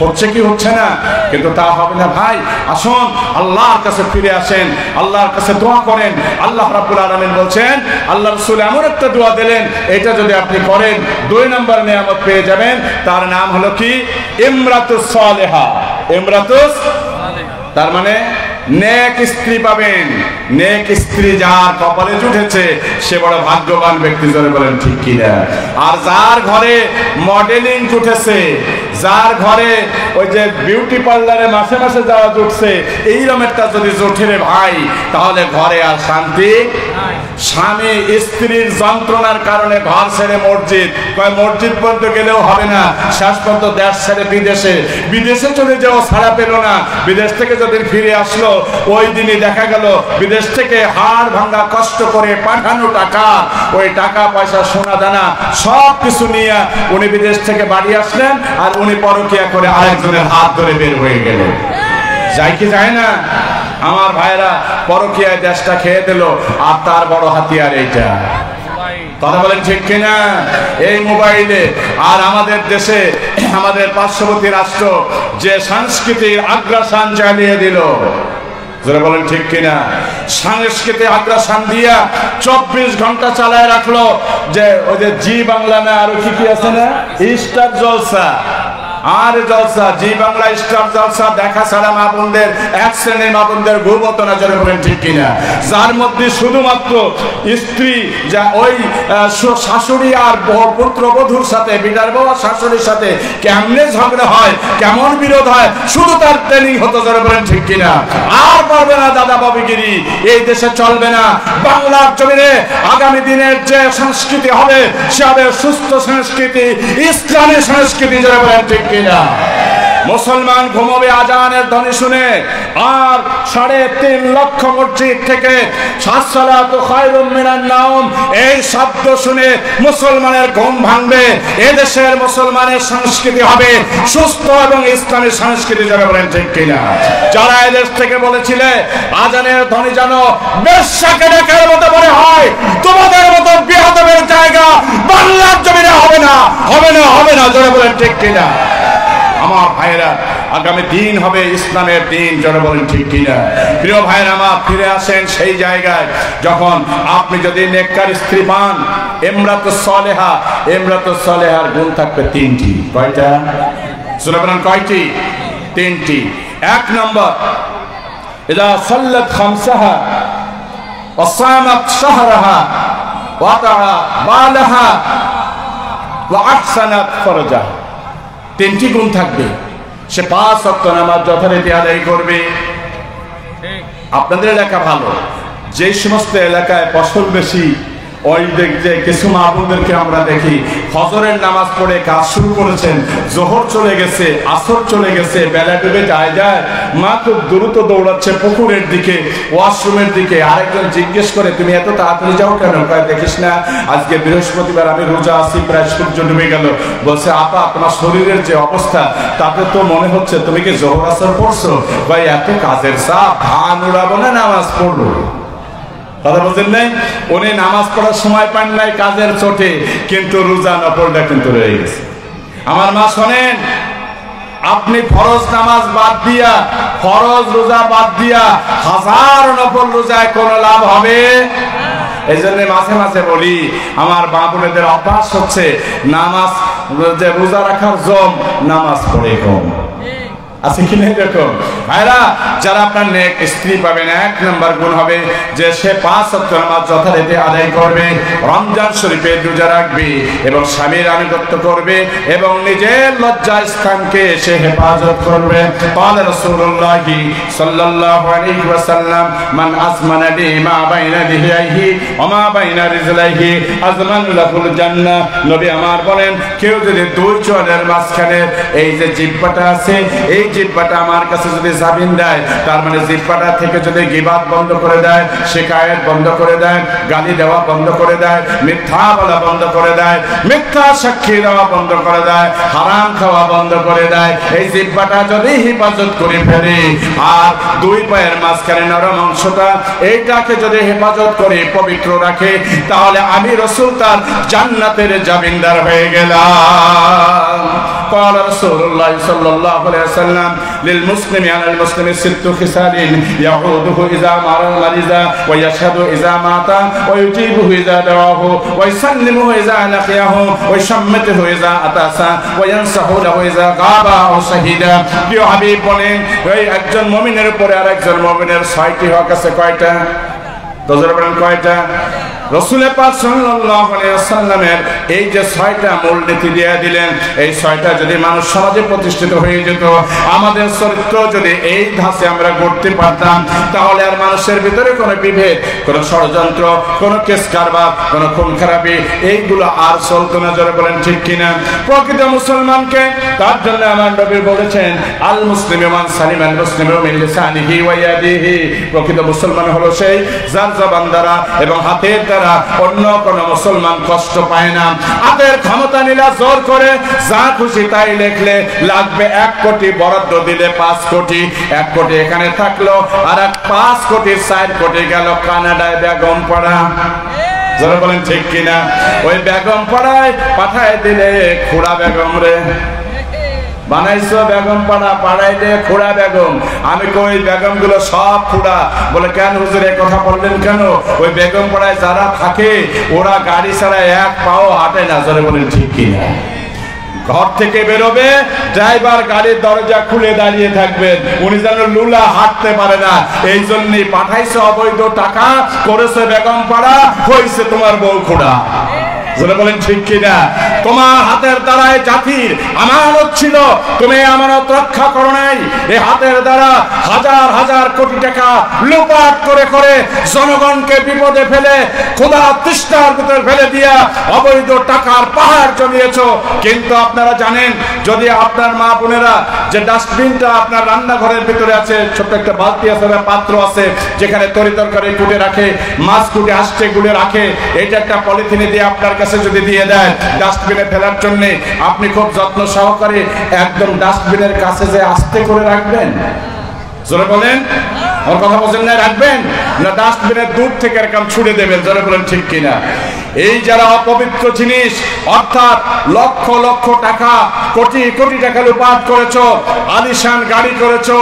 হচ্ছে কি হচ্ছে না? কিন্তু তা হবে না ভাই। আসুন আল্লাহর কাছে ফিরে আসেন, আল্লাহর কাছে দোয়া করেন। আল্লাহ রাব্বুল আলামিন বলছেন, আল্লাহ রাসূল এমন একটা দোয়া দিলেন, এটা যদি আপনি করেন, দুই নম্বর নিয়ামত পেয়ে যাবেন। তার নাম হলো কি? ইমরাতুস সালেহা। ইমরাতুস, তার মানে নেক স্ত্রী পাবেন। নেক স্ত্রী যার কপালে জুটেছে, সে বড় ভাগ্যবান ব্যক্তি। জোরে বলেন ঠিক কিনা? আর যার ঘরে মডেলিং জুটেছে, যার ঘরে ওই যে বিউটি পার্লারে মাসে মাসে যাওয়া জুটছে, এইরকম একটা যদি জোটে রে ভাই, তাহলে ঘরে আর শান্তি নাই। স্বামী স্ত্রীর যন্ত্রণার কারণে ঘর ছেড়ে মসজিদ, কয় মসজিদ পর্যন্ত গেলেও হবে না, শেষ পর্যন্ত দেশ ছেড়ে বিদেশে, বিদেশে চলে যাও, ছাড়া পেল না। বিদেশ থেকে যদি ফিরে আসলো, ওই দিনই দেখা গেল বিদেশ থেকে হাড় ভাঙা কষ্ট করে পাঠানো টাকা, ওই টাকা পয়সা সোনা দানা সব কিছু নিয়ে উনি বিদেশ থেকে বাড়ি আসলেন, আর উনি পরকিয়া করে আরেকজনের হাত ধরে বের হয়ে গেলেন। যায় কি যায় না? আমার ভাইরা, পরকিয়ায় দেশটা খেয়ে দিল, আর তার বড় হাতিয়ার এইটা। কথা বলেন ঠিক কিনা? এই মোবাইলে। আর আমাদের দেশে, আমাদের পার্শ্ববর্তী রাষ্ট্র যে সাংস্কৃতিক আগ্রাসন চালিয়ে দিল, যারা বলেন ঠিক কিনা? সাংস্কৃতিক আগ্রাসন দিয়া 24 ঘন্টা চালায় রাখলো। যে ওই যে জি বাংলা না আরো কি আছে না, স্টার জলসা আর জলসা, জি বাংলা স্টার জলসা দেখা ছাড়া মা বোনদের, এক শ্রেণীর মা বোনদের ঘুমত না। যারা বলেন ঠিক কিনা? যার মধ্যে শুধুমাত্র স্ত্রী, যা ওই শাশুড়ি আর পুত্রবধূর সাথে, বিটার বউ শাশুড়ির সাথে কেমনে ঝগড়া হয়, কেমন বিরোধ হয়, শুধু তার ট্রেনিং হতো। যারা বলেন ঠিক কিনা? আর পারবে না দাদা বাবিগিরি, এই দেশে চলবে না। বাংলার জমিনে আগামী দিনের যে সংস্কৃতি হবে সে হবে সুস্থ সংস্কৃতি, ইসলামী সংস্কৃতি। যারা বলেন ঠিক কিনা? মুসলমান ঘুমাবে আজানের ধ্বনি শুনে, আর 3.5 লক্ষ মসজিদ থেকে সালাতু খায়রুম মিনান নাওম এই শব্দ শুনে মুসলমানের ঘুম ভাঙবে। এদেশের মুসলমানের সংস্কৃতি হবে সুস্থ এবং ইসলামী সংস্কৃতি। যারা বলেন ঠিক কিনা? যারা এদেশ থেকে বলেছিলে আজানের ধ্বনি যেন বেশ্যাকে দেখার মতো মনে হয়, তোমাদের মতো বিহাদবের জায়গা বাংলার জমিনে হবে না, হবে না, হবে না। যারা বলেন ঠিক কিনা? আমার ভাইরা, আগামী দিন হবে ইসলামের দিন। যারা বলেন ঠিক কিনা? প্রিয় ভাইরা আমার, ফিরে আসেন সেই জায়গায় যখন আপনি যদি নেককার স্ত্রী পান, ইমরাতুস সালেহা, ইমরাতুস সালেহার গুণ থাকবে 3টি। কয়টা? শুনে বলেন কয়টি? 3টি। 1 নম্বর, ইদা সাল্লাত খামসাহা ওয়া সামাত শাহরাহা ওয়া তাআ বালাহা ওয়া আহসানাত ফারজাহা। 3টি গুণ থাকবে। সে 5 ওয়াক্ত নামাজ যথারীতি আদায় করবে। আপনাদের এলাকা ভালো, যে সমস্ত এলাকায় ফসল বেশি, ওই যে কিছু মা বোনদেরকে আমরা দেখি ফজরের নামাজ পড়ে কাজ শুরু করেছেন, জোহর চলে গেছে, আসর চলে গেছে, বেলা ডুবে যায়, মা খুব দ্রুত দৌড়াচ্ছে পুকুরের দিকে, ওয়াশরুমের দিকে। আরেকজন জিজ্ঞেস করে, তুমি এত তাড়াতাড়ি যাও কেন? দেখিস না আজকে বৃহস্পতিবার, আমি রোজা আছি, প্রায় সূর্য ডুবে গেল। বলছে, আপা তোমার শরীরের যে অবস্থা তাতে তো মনে হচ্ছে তুমি কি জোহর আসর পড়ছো? ভাই এত কাজের চাপ, ধান উড়াবো না নামাজ পড়বো? কথা বলছেন নাই? উনি নামাজ পড়ার সময় পান নাই কাজের চোটে, কিন্তু রোজা নফলটা কিন্তু রয়ে গেছে। আমার মা শোনেন, আপনি ফরজ নামাজ বাদ দিয়া, ফরজ রোজা বাদ দিয়া 1000 নফল রোজায় কোনো লাভ হবে? এই জন্য মাঝে মাঝে বলি, আমার মা বোনেদের অভ্যাস হচ্ছে নামাজ, যে রোজা রাখার জম, নামাজ পড়ে কম আছে কিনা এরকম? ভাইরা, যারা আপনার নেক স্ত্রী পাবেন, 1 নম্বর গুণ হবে যে সে 5 ওয়াক্ত নামাজ যথারীতি আদায় করবে, রমজান শরীফে রোজা রাখবে এবং স্বামীর আনুগত্য করবে এবং নিজের লজ্জা স্থানকে সে হেফাজত করবে। ক্বালা রাসূলুল্লাহ সাল্লাল্লাহু আলাইহি ওয়াসাল্লাম, মান আসমানা লি মা বাইনা লিহিয়াহি ওয়া মা বাইনা রিজলাইহি আযমান লাহুল জান্নাহ। নবী আমার বলেন, কেউ যদি 2 চোয়ালের মাঝখানে এই যে জিহ্বাটা আছে, এই জিহ্বাটা আমার কাছে যদি জামিন দেয়, তার মানে জিহ্বাটা থেকে যদি গীবাত বন্ধ করে দেয়, শিকায়েত বন্ধ করে দেয়, গালি দেওয়া বন্ধ করে দেয়, মিথ্যা বলা বন্ধ করে দেয়, মিথ্যা সাক্ষী দেওয়া বন্ধ করে দেয়, হারাম খাওয়া বন্ধ করে দেয়, এই জিহ্বাটা যদি হেফাজত করে ফেলে, আর 2 পায়ের মাঝখানে নরম অংশটা, এইটাকে যদি হেফাজত করে পবিত্র রাখে, তাহলে আমি রাসূল তার জান্নাতের জামিনদার হয়ে গেলাম। قال رسول الله صلى الله عليه وسلم للمسلم على المسلم 6 خصال يعوده إذا مرض ويشهد إذا مات ويجيبه إذا دعاه ويسلمه إذا لقيه ويشمته إذا أتى وينصح له إذا غاب أو شهد। প্রিয় হাবিব বলেন, এই একজন মুমিনের উপরে আরেকজন মুমিনের 6টি হক আছে। কয়টা? দজরা বলেন কয়টা? রাসূল পাক সাল্লাল্লাহু আলাইহি ওয়াসাল্লামের এই যে 6টা মূলনীতি দিয়ে দিলেন, এই 6টা যদি মানুষ সমাজে প্রতিষ্ঠিত হয়ে যেত, আমাদের চরিত্র যদি এই ধাঁচে আমরা গড়তে পারতাম, তাহলে আর মানুষের ভিতরে কোনো বিভেদ, কোনো ষড়যন্ত্র, কোনো কেস কারবার, কোনো খুন খারাপি, এইগুলো আর চলতো না। যারা বলেন ঠিক কিনা? প্রকৃত মুসলমানকে তার জন্য আমার নবী বলেছেন, আল মুসলিমু মান সালিমাল মুসলিমু মিন লিসানিহি ওয়া ইয়াদিহি। প্রকৃত মুসলমান হলো সেই যার জবান দ্বারা এবং হাতের দ্বারা অন্য কোন মুসলমান কষ্ট পায় না। হাতের ক্ষমতা নিলা জোর করে যা খুশি তাই লেখলে, লাগবে 1 কোটি, বরাদ্দ দিলে 5 কোটি, 1 কোটি এখানে থাকলো, আর 5 কোটি 4 কোটি গেল কানাডায় বেগম পাড়া। যারা বলেন ঠিক কিনা? ওই বেগম পাড়ায় পাঠায় দিলে খুড়া বেগম রে, বানাইছো বেগম পাড়া, পাড়াইলে খুড়া বেগম। আমি কই বেগম গুলো সব খুড়া। বলে কেন হুজুর এই কথা বললেন কেন? ওই বেগম পাড়ায় যারা থাকে ওরা গাড়ি ছাড়া এক পাও হাঁটে না। জোরে বলেন ঠিক কিনা? ঘর থেকে বেরোবে, ড্রাইভার গাড়ির দরজা খুলে দাঁড়িয়ে থাকবেন, উনি যেন লুলা হাঁটতে পারে না। এই জন্যই পাঠাইছে অবৈধ টাকা, করেছে বেগম পাড়া, হয়েছে তোমার বউ খুড়া। বলেন ঠিক কিনা? তোমার হাতের দ্বারায় জাতির আমানত ছিল, তুমি আমানত রক্ষা করো নাই। এই হাতের দ্বারা হাজার হাজার কোটি টাকা লুপাট করে করে জনগণকে বিপদে ফেলে, ক্ষুধা তৃষ্ণার ভিতরে ফেলে দিয়া অবৈধ টাকার পাহাড় জমিয়েছো। কিন্তু আপনারা জানেন, যদি আপনার মা বোনেরা যে ডাস্টবিনটা আপনার রান্নাঘরের ভিতরে আছে, ছোট্ট একটা বালতি আছে, পাত্র আছে, যেখানে তরি তরকারি কুটে রাখে, মাছ কুটে আসছে গুলে রাখে, এটা একটা পলিথিনে দিয়ে আপনার কাছে যদি দিয়ে দেয় ডাস্টবিনে ফেলার জন্য, আপনি খুব যত্ন সহকারে একদম ডাস্টবিনের কাছে যে আস্তে করে রাখবেন? জোরে বলেন, আমার কথা বলছেন না? রাখবেন না ডাস্টবিনের দূর থেকে এরকম ছুড়ে দেবেন? জোরে বলেন ঠিক কিনা? এই যারা অপবিত্র জিনিস, অর্থাৎ লক্ষ লক্ষ টাকা, কোটি কোটি টাকা লুপাট করেছো, আলিশান গাড়ি করেছো,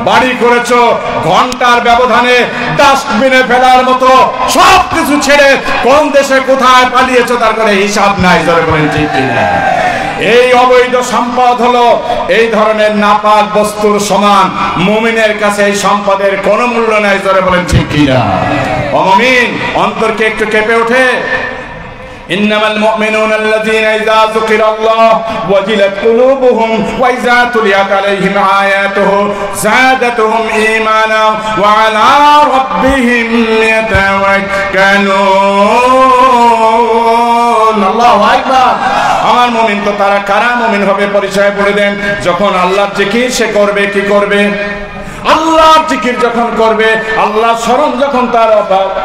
বাড়ি করেছো, ঘন্টার ব্যবধানে ডাস্টবিনে ফেলার মতো সব কিছু ছেড়ে কোন দেশে কোথায় পালিয়েছো তার কোনো হিসাব নাই। জোরে বলেন ঠিক কিনা? এই অবৈধ সম্পদ হলো এই ধরনের নাপাক বস্তুর সমান। মুমিনের কাছে এই সম্পদের কোনো মূল্য নাই। জোরে বলেন ঠিক কিনা? অমুমিন অন্তরকে একটু কেঁপে ওঠে। إنما المؤمنون الذين إذا ذكر الله وجلت قلوبهم وإذا تليت عليهم آياته زادتهم إيمانا وعلى ربهم يتوكلون الله أكبر আমার মুমিন তো তারা কারা মুমিন হবে পরিচয় বলে দেন, যখন আল্লাহর জিকির সে করবে। কি করবে? আল্লাহর জিকির যখন করবে, আল্লাহ স্মরণ যখন তার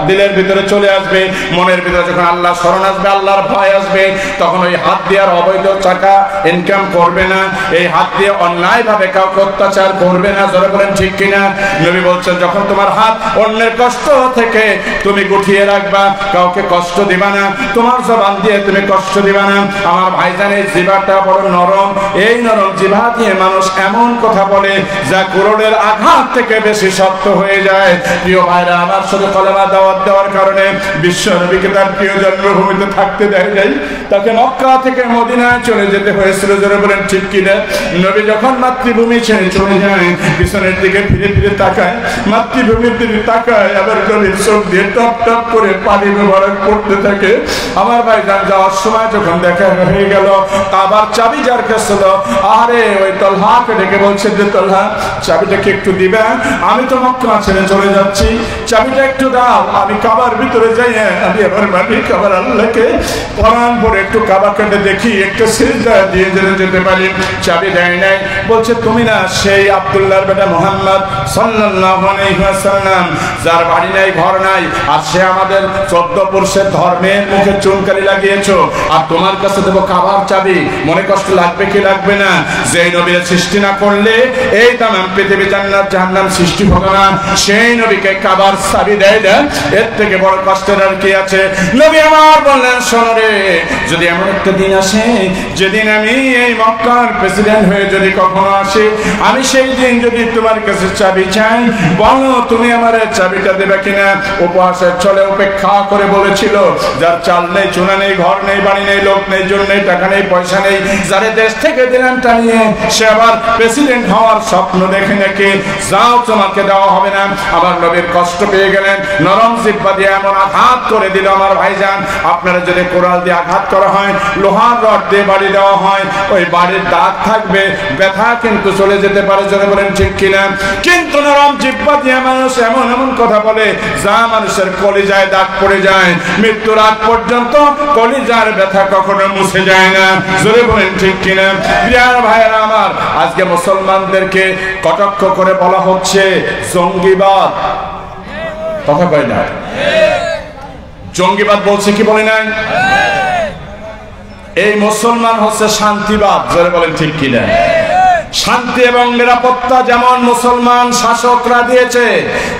দিলের ভিতরে চলে আসবে, মনের ভিতরে যখন আল্লাহ স্মরণ আসবে, আল্লাহর ভয় আসবে, তখন ওই হাত দিয়ে আর অবৈধ টাকা ইনকাম করবে না, এই হাত দিয়ে অন্যায় ভাবে কাউকে অত্যাচার করবে না। জোরে বলেন ঠিক কিনা? নবী বলছেন, যখন তোমার হাত অন্যের কষ্ট থেকে তুমি গুটিয়ে রাখবা, কাউকে কষ্ট দিবা না, তোমার জবান দিয়ে তুমি কষ্ট দিবা না। আমার ভাইজান, এই জিহ্বাটা বড় নরম, এই নরম জিহ্বা দিয়ে মানুষ এমন কথা বলে যা কুরুলের আঘাত থেকে বেশি শক্ত হয়ে যায়। প্রিয় ভাইরা আমার, সাথে কলেমা দাওয়াত দেওয়ার কারণে বিশ্ব নবীকে তার প্রিয় জন্মভূমিতে থাকতে দেয় নাই, তাকে মক্কা থেকে মদিনায় চলে যেতে হয়েছিল। জোরে বলেন ঠিক কিনা? নবী যখন মাতৃভূমি ছেড়ে চলে যায়, পিছনের দিকে ফিরে ফিরে তাকায়, মাতৃভূমির দিকে তাকায়, আবার নবীর চোখ দিয়ে টপ টপ করে পানি মোবারক পড়তে থাকে। আমার ভাইজান, যাওয়ার সময় যখন দেখা হয়ে গেল, আবার চাবি যার কাছে ছিল, আরে ওই তলহাকে ডেকে বলছে যে, তলহা চাবিটাকে একটু দিবে, আমি তো মক্কা ছেড়ে চলে যাচ্ছি, চাবিটা একটু দাও, আমি কাবার ভিতরে যাই, আমি আমার মালিক আমার আল্লাহকে কোরআন পড়ে একটু কাবা কেটে দেখি, একটু সিজদা দিয়ে যেতে পারি। চাবি দেয় নাই। বলছে, তুমি না সেই আব্দুল্লাহর বেটা মুহাম্মদ সাল্লাল্লাহু আলাইহি ওয়াসাল্লাম, যার বাড়ি নাই ঘর নাই, আর সে আমাদের 14 পুরুষের ধর্মের মুখে চুনকালি লাগিয়েছো, আর তোমার কাছে দেবো কাবার চাবি? মনে কষ্ট লাগবে কি লাগবে না? যে নবীর সৃষ্টি না করলে এই তামাম পৃথিবী জান্নাত জাহান্নাম সৃষ্টি হবে না, সেই নবীকে কাবার চাবি দেয় না, এর থেকে বড় কষ্টের আর কি আছে? নবী আমার বললেন, শোনো রে, যদি এমন একটা দিন আসে যেদিন আমি এই মক্কার প্রেসিডেন্ট হয়ে যদি কখনো আসি, আমি সেই দিন যদি তোমার কাছে চাবি চাই, বলো তুমি আমার চাবিটা দেবে কিনা? উপহাসের ছলে উপেক্ষা করে বলেছিল, যার চাল নেই, চুনা নেই, ঘর নেই, বাড়ি নেই, লোক নেই, জন নেই, টাকা নেই, পয়সা নেই, যারে দেশ থেকে দিলেন টানিয়ে সে আবার প্রেসিডেন্ট হওয়ার স্বপ্ন দেখে নাকি, যাও তোমাকে দেওয়া হবে না। আমার নবীর কষ্ট পেয়ে গেলেন, নরম জিহ্বা দিয়ে এমন আঘাত করে দিল। আমার ভাইজান, আপনারা যদি কোরাল দিয়ে আঘাত করা হয়, লোহার রড দিয়ে বাড়ি দেওয়া হয়, ওই বাড়ির দাগ থাকবে, ব্যথা কিন্তু চলে যেতে পারে। যারা বলেন ঠিক কিনা? কিন্তু নরম জিহ্বা দিয়ে মানুষ এমন এমন কথা বলে যা মানুষের কলিজায় দাগ পড়ে যায়, মৃত্যুর আগ পর্যন্ত কলিজার ব্যথা কখনো মুছে যায় না। জোরে বলেন ঠিক কিনা? প্রিয় ভাইয়েরা আমার, আজকে মুসলমানদেরকে কটাক্ষ করে বলা হচ্ছে জঙ্গিবাদ। কথা কয় না? জঙ্গিবাদ বলছে কি বলে নাই? এই মুসলমান হচ্ছে শান্তিবাদ। জোরে বলেন ঠিক কিনা? শান্তি এবং নিরাপত্তা যেমন মুসলমান শাসকরা দিয়েছে,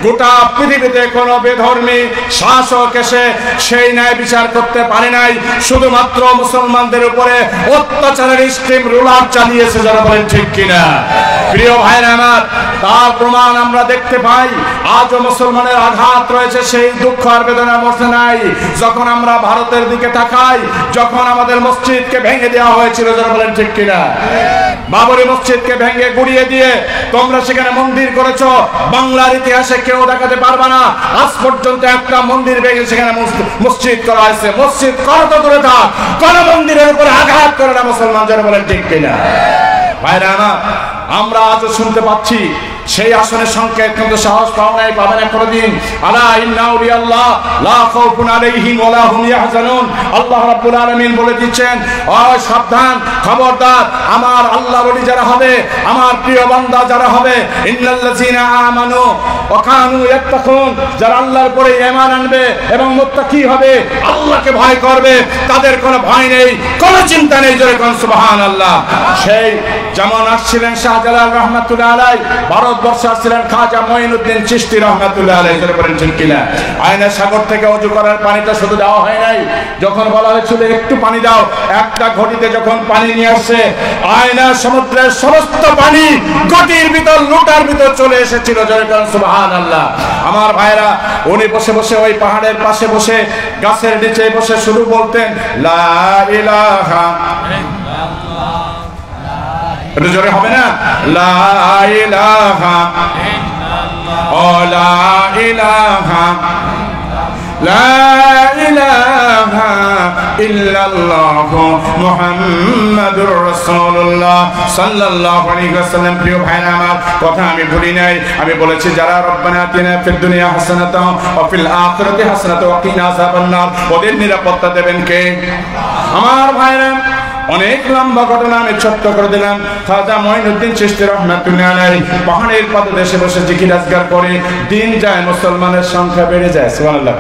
গোটা পৃথিবীতে কোন বেধর্মী শাসক এসে সেই ন্যায় বিচার করতে পারে নাই। শুধুমাত্র মুসলমানদের উপরে অত্যাচারের স্টিম রুলার চালিয়েছে, যারা বলেন ঠিক কিনা? প্রিয় ভাইরা আমার, তার প্রমাণ আমরা দেখতে পাই। আজও মুসলমানের আঘাত রয়েছে, সেই দুঃখ আর বেদনা মরছে নাই। যখন আমরা ভারতের দিকে তাকাই, যখন আমাদের মসজিদকে ভেঙে দেওয়া হয়েছিল, যারা বলেন ঠিক কিনা? বাবরি মসজিদকে ভেঙে গুড়িয়ে দিয়ে তোমরা সেখানে মন্দির করেছো, বাংলার ইতিহাসে কেউ দেখাতে পারবে না আজ পর্যন্ত একটা মন্দির ভেঙে সেখানে মসজিদ করা হয়েছে। মসজিদ করা তো দূরে থাক, কোন মন্দিরের উপরে আঘাত করে না মুসলমান, যারা বলেন ঠিক কিনা? ভাইরা আমার, আমরা আজও শুনতে পাচ্ছি সেই আসনের সংকেত, কিন্তু সাহস পাও নাই, পাবে না কোনদিন। আলা ইন্না আউলিয়াল্লাহ লা খাউফুন আলাইহিম ওয়া লা হুম ইয়াহজানুন। আল্লাহ রাব্বুল আলামিন বলে দিচ্ছেন, ও সাবধান, খবরদার, আমার আল্লাহর ওলি যারা হবে, আমার প্রিয় বান্দা যারা হবে, ইন্নাল্লাযিনা আমানু ওয়া কানু ইয়াত্তাকুন, যারা আল্লাহর উপরে ঈমান আনবে এবং মুত্তাকি হবে, আল্লাহকে ভয় করবে, তাদের কোনো ভয় নেই, কোনো চিন্তা নেই। জোরে কোন সুবহানাল্লাহ। সেই যেমন আসছিলেন শাহজালাল রহমাতুল্লাহ আলাইহি, ভারতবর্ষে আসছিলেন খাজা মঈনুদ্দিন চিশতি রহমাতুল্লাহ আলাইহি, যারা বলেন ঠিক কিনা? আয়না সাগর থেকে ওযু করার পানিটা শুধু দেওয়া হয় নাই, যখন বলা হয়েছিল একটু পানি দাও, একটা ঘটিতে যখন পানি নিয়ে আসছে, আয়না সমুদ্রের সমস্ত পানি ঘটির ভিতর, লোটার ভিতর চলে এসেছিল। জোরে কোন সুবহানাল্লাহ। আমার ভাইরা, উনি বসে বসে ওই পাহাড়ের পাশে বসে, গাছের নিচে বসে শুধু বলতেন লা ইলাহা, একটু জোরে হবে না? লা ইলাহা ইল্লাল্লাহ, লা ইলাহা, লা ইলাহা ইল্লাল্লাহ মুহাম্মাদুর রাসূলুল্লাহ সাল্লাল্লাহু আলাইহি ওয়াসাল্লাম। প্রিয় ভাইরা আমার, কথা আমি ভুলি নাই, আমি বলেছি যারা রব্বানা আতিনা ফিদ দুনিয়া হাসানাতাও ওয়া ফিল আখিরাতি হাসানাতাও ওয়া কিনা আযাবান নার, ওদের নিরাপত্তা দেবেন কে? আমার ভাইরা, অনেক লম্বা ঘটনা আমি ছোট্ট করে দিলাম। খাজা মঈনুদ্দিন চিশতি রহমাতুল্লাহ আলাইহি পাহাড়ের পাদদেশে বসে জিকির আজকার করে, দিন যায় মুসলমানের সংখ্যা বেড়ে যায়। সুবহানাল্লাহ।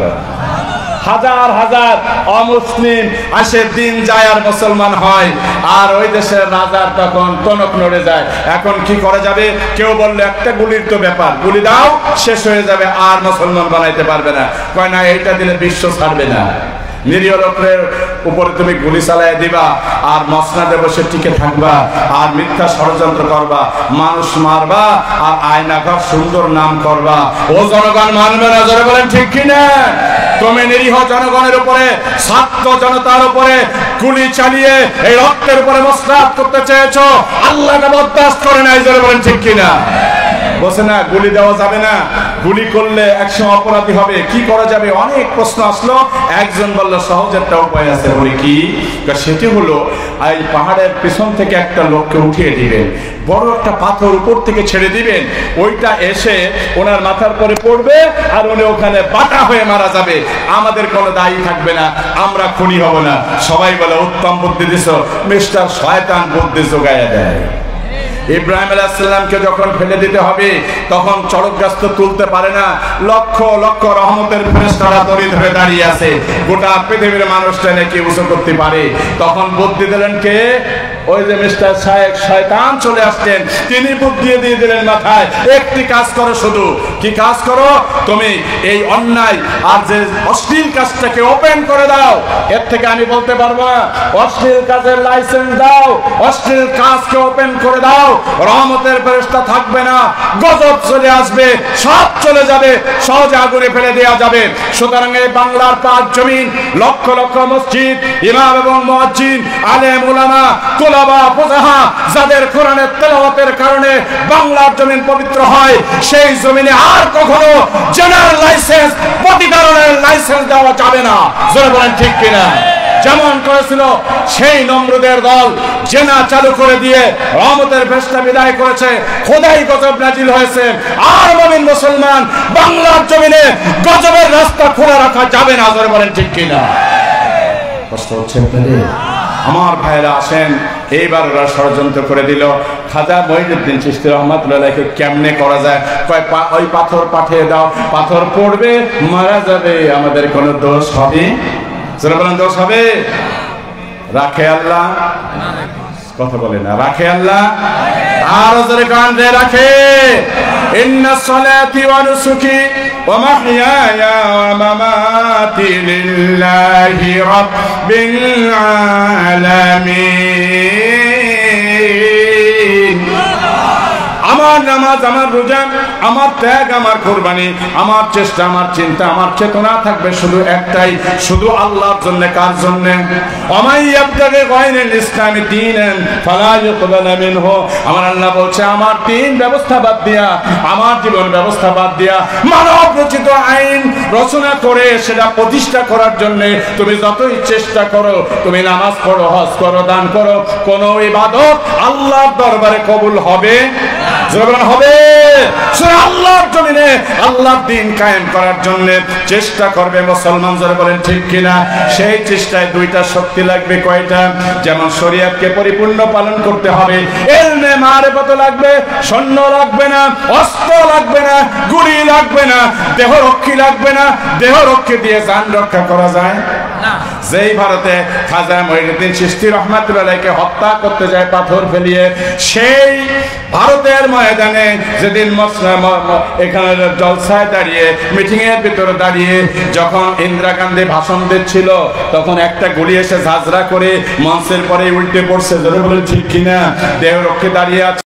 হাজার হাজার অমুসলিম আসে, দিন যায় আর মুসলমান হয়, আর ওই দেশের রাজার তখন টনক নড়ে যায়। এখন কি করা যাবে? কেউ বললো একটা গুলির তো ব্যাপার, গুলি দাও, শেষ হয়ে যাবে, আর মুসলমান বানাইতে পারবে না। কয় না, এইটা দিলে বিশ্ব ছাড়বে না। নিরীহ লোকের উপরে তুমি গুলি চালায় দিবা, আর মসনাদে বসে টিকে থাকবা, আর মিথ্যা ষড়যন্ত্র করবা, মানুষ মারবা, আর আয়নাঘর সুন্দর নাম করবা। ও জনগণ মানবে না, জোরে বলেন ঠিক কিনা? তুমি নিরীহ জনগণের উপরে, ছাত্র জনতার উপরে গুলি চালিয়ে এই রক্তের উপরে মসনাদ করতে চেয়েছো, আল্লাহকে বরদাস্ত করে নাই। জোরে বলেন ঠিক কিনা? বসে না, গুলি দেওয়া যাবে না, গুলি করলে একসময় অপরাধী হবে, কি করা যাবে? অনেক প্রশ্ন আসলো। একজন বলল সহজ একটা উপায় আছে। বলি কি? সেটি হলো এই পাহাড়ের পিছন থেকে একটা লোককে উঠিয়ে দিবেন, বড় একটা পাথর উপর থেকে ছেড়ে দিবেন, ওইটা এসে ওনার মাথার পরে পড়বে, আর উনি ওখানে বাটা হয়ে মারা যাবে, আমাদের কোনো দায়ী থাকবে না, আমরা খুনি হব না। সবাই বলে উত্তম বুদ্ধি দিছ, মিস্টার শয়তান বুদ্ধি জোগায়া দেয়। ইব্রাহিম আলাইহিস সালামকে যখন ফেলে দিতে হবে, তখন চড়ক গাছ তো তুলতে পারে না, লক্ষ লক্ষ রহমতের ফেরেশতারা দড়ি ধরে দাঁড়িয়ে আছে, গোটা পৃথিবীর মানুষটা নাকি উঁচু করতে পারে। তখন বুদ্ধি দিলেন কে? ওই যে মিস্টার শায়েখ শয়তান চলে আসতেন, তিনি বুদ্ধি দিয়ে দিলেন মাথায়, একটি কাজ করো, শুধু কি কাজ করো? তুমি এই অন্যায় আর যে অশ্লীল কাজটাকে ওপেন করে দাও। এর থেকে আমি বলতে পারবো না, অশ্লীল কাজের লাইসেন্স দাও, অশ্লীল কাজকে ওপেন করে দাও, রহমতের ফেরেশতা থাকবে না, গজব চলে আসবে, সব চলে যাবে, সহজে আগুনে ফেলে দেওয়া যাবে। সুতরাং এই বাংলার পাক জমিন, লক্ষ লক্ষ মসজিদ, ইমাম এবং মুয়াজ্জিন, আলেম ওলামা, তুলাবা, ফুকাহা, যাদের কোরআনের তেলাওয়াতের কারণে বাংলার জমিন পবিত্র হয়, সেই জমিনে আর কখনো জেনারেল লাইসেন্স, প্রতিকারণের লাইসেন্স দেওয়া যাবে না। জোরে বলেন ঠিক কিনা? যেমন করেছিল সেই নমরুদের দল, জেনা চালু করে দিয়ে রহমতের ফেরেশতা বিদায় করেছে, খোদাই গজব নাজিল হয়েছে, আর মুমিন মুসলমান বাংলার জমিনে গজবের রাস্তা খোলা রাখা যাবে না। জোরে বলেন ঠিক কিনা? কষ্ট হচ্ছে আপনাদের? আমার ভাইরা আসেন, এইবার ওরা ষড়যন্ত্র করে দিল। খাজা মঈনুদ্দিন চিশতি রহমাতুল্লাহ আলাইহি কেমনে করা যায়? কয় ওই পাথর পাঠিয়ে দাও, পাথর পড়বে, মারা যাবে, আমাদের কোনো দোষ হবে? জোরে বলেন, দোষ হবে? রাখে আল্লাহ? কথা বলে না, রাখে আল্লাহ? আর জোরে কান্দে রাখে ইন্না সলাতি ওয়া নুসুকি ওয়া মাহইয়ায়া ওয়া মামাতি লিল্লাহি রাব্বিল আলামিন। আমার নামাজ, আমার রোজা, আমার ত্যাগ, আমার কুরবানি, আমার চেষ্টা, আমার চিন্তা, আমার চেতনা থাকবে শুধু একটাই, শুধু আল্লাহর জন্য। কার জন্য? ওমাই ইয়াবতাগি গায়রাল ইসলামি দীনান ফালা ইউকবালা মিনহু। আমার আল্লাহ বলছে আমার দিন ব্যবস্থা বাদ দিয়া, আমার জীবন ব্যবস্থা বাদ দিয়া মানব রচিত আইন রচনা করে সেটা প্রতিষ্ঠা করার জন্য তুমি যতই চেষ্টা করো, তুমি নামাজ পড়ো, হজ করো, দান করো, কোন ইবাদত আল্লাহর দরবারে কবুল হবে যখন হবে। আল্লাহর জমিনে আল্লাহর দ্বীন কায়েম করার জন্য চেষ্টা করবে মুসলমান। যারা বলেন ঠিক কিনা? সেই চেষ্টায় দুইটা শক্তি লাগবে। কয়টা? যেমন শরীয়তকে পরিপূর্ণ পালন করতে হবে, ইলমে মারিফত লাগবে, সৈন্য লাগবে না, অস্ত্র লাগবে না, গুলি লাগবে না, দেহরক্ষী লাগবে না। দেহরক্ষী দিয়ে জান রক্ষা করা যায় না। যেই ভারতে খাজা মঈনুদ্দিন চিশতি রাহমাতুল্লাহ আলাইহিকে হত্যা করতে যায় পাথর ফেলিয়ে, সেই ভারতের ময়দানে যেদিন এখানে জলসায় দাঁড়িয়ে, মিটিং এর ভিতরে দাঁড়িয়ে যখন ইন্দিরা গান্ধী ভাষণ দিচ্ছিল, তখন একটা গুলি এসে ঝাঁঝরা করে মঞ্চের পরে উল্টে পড়ছে। যারা বলেন ঠিক কিনা? দেহরক্ষী দাঁড়িয়ে আছে।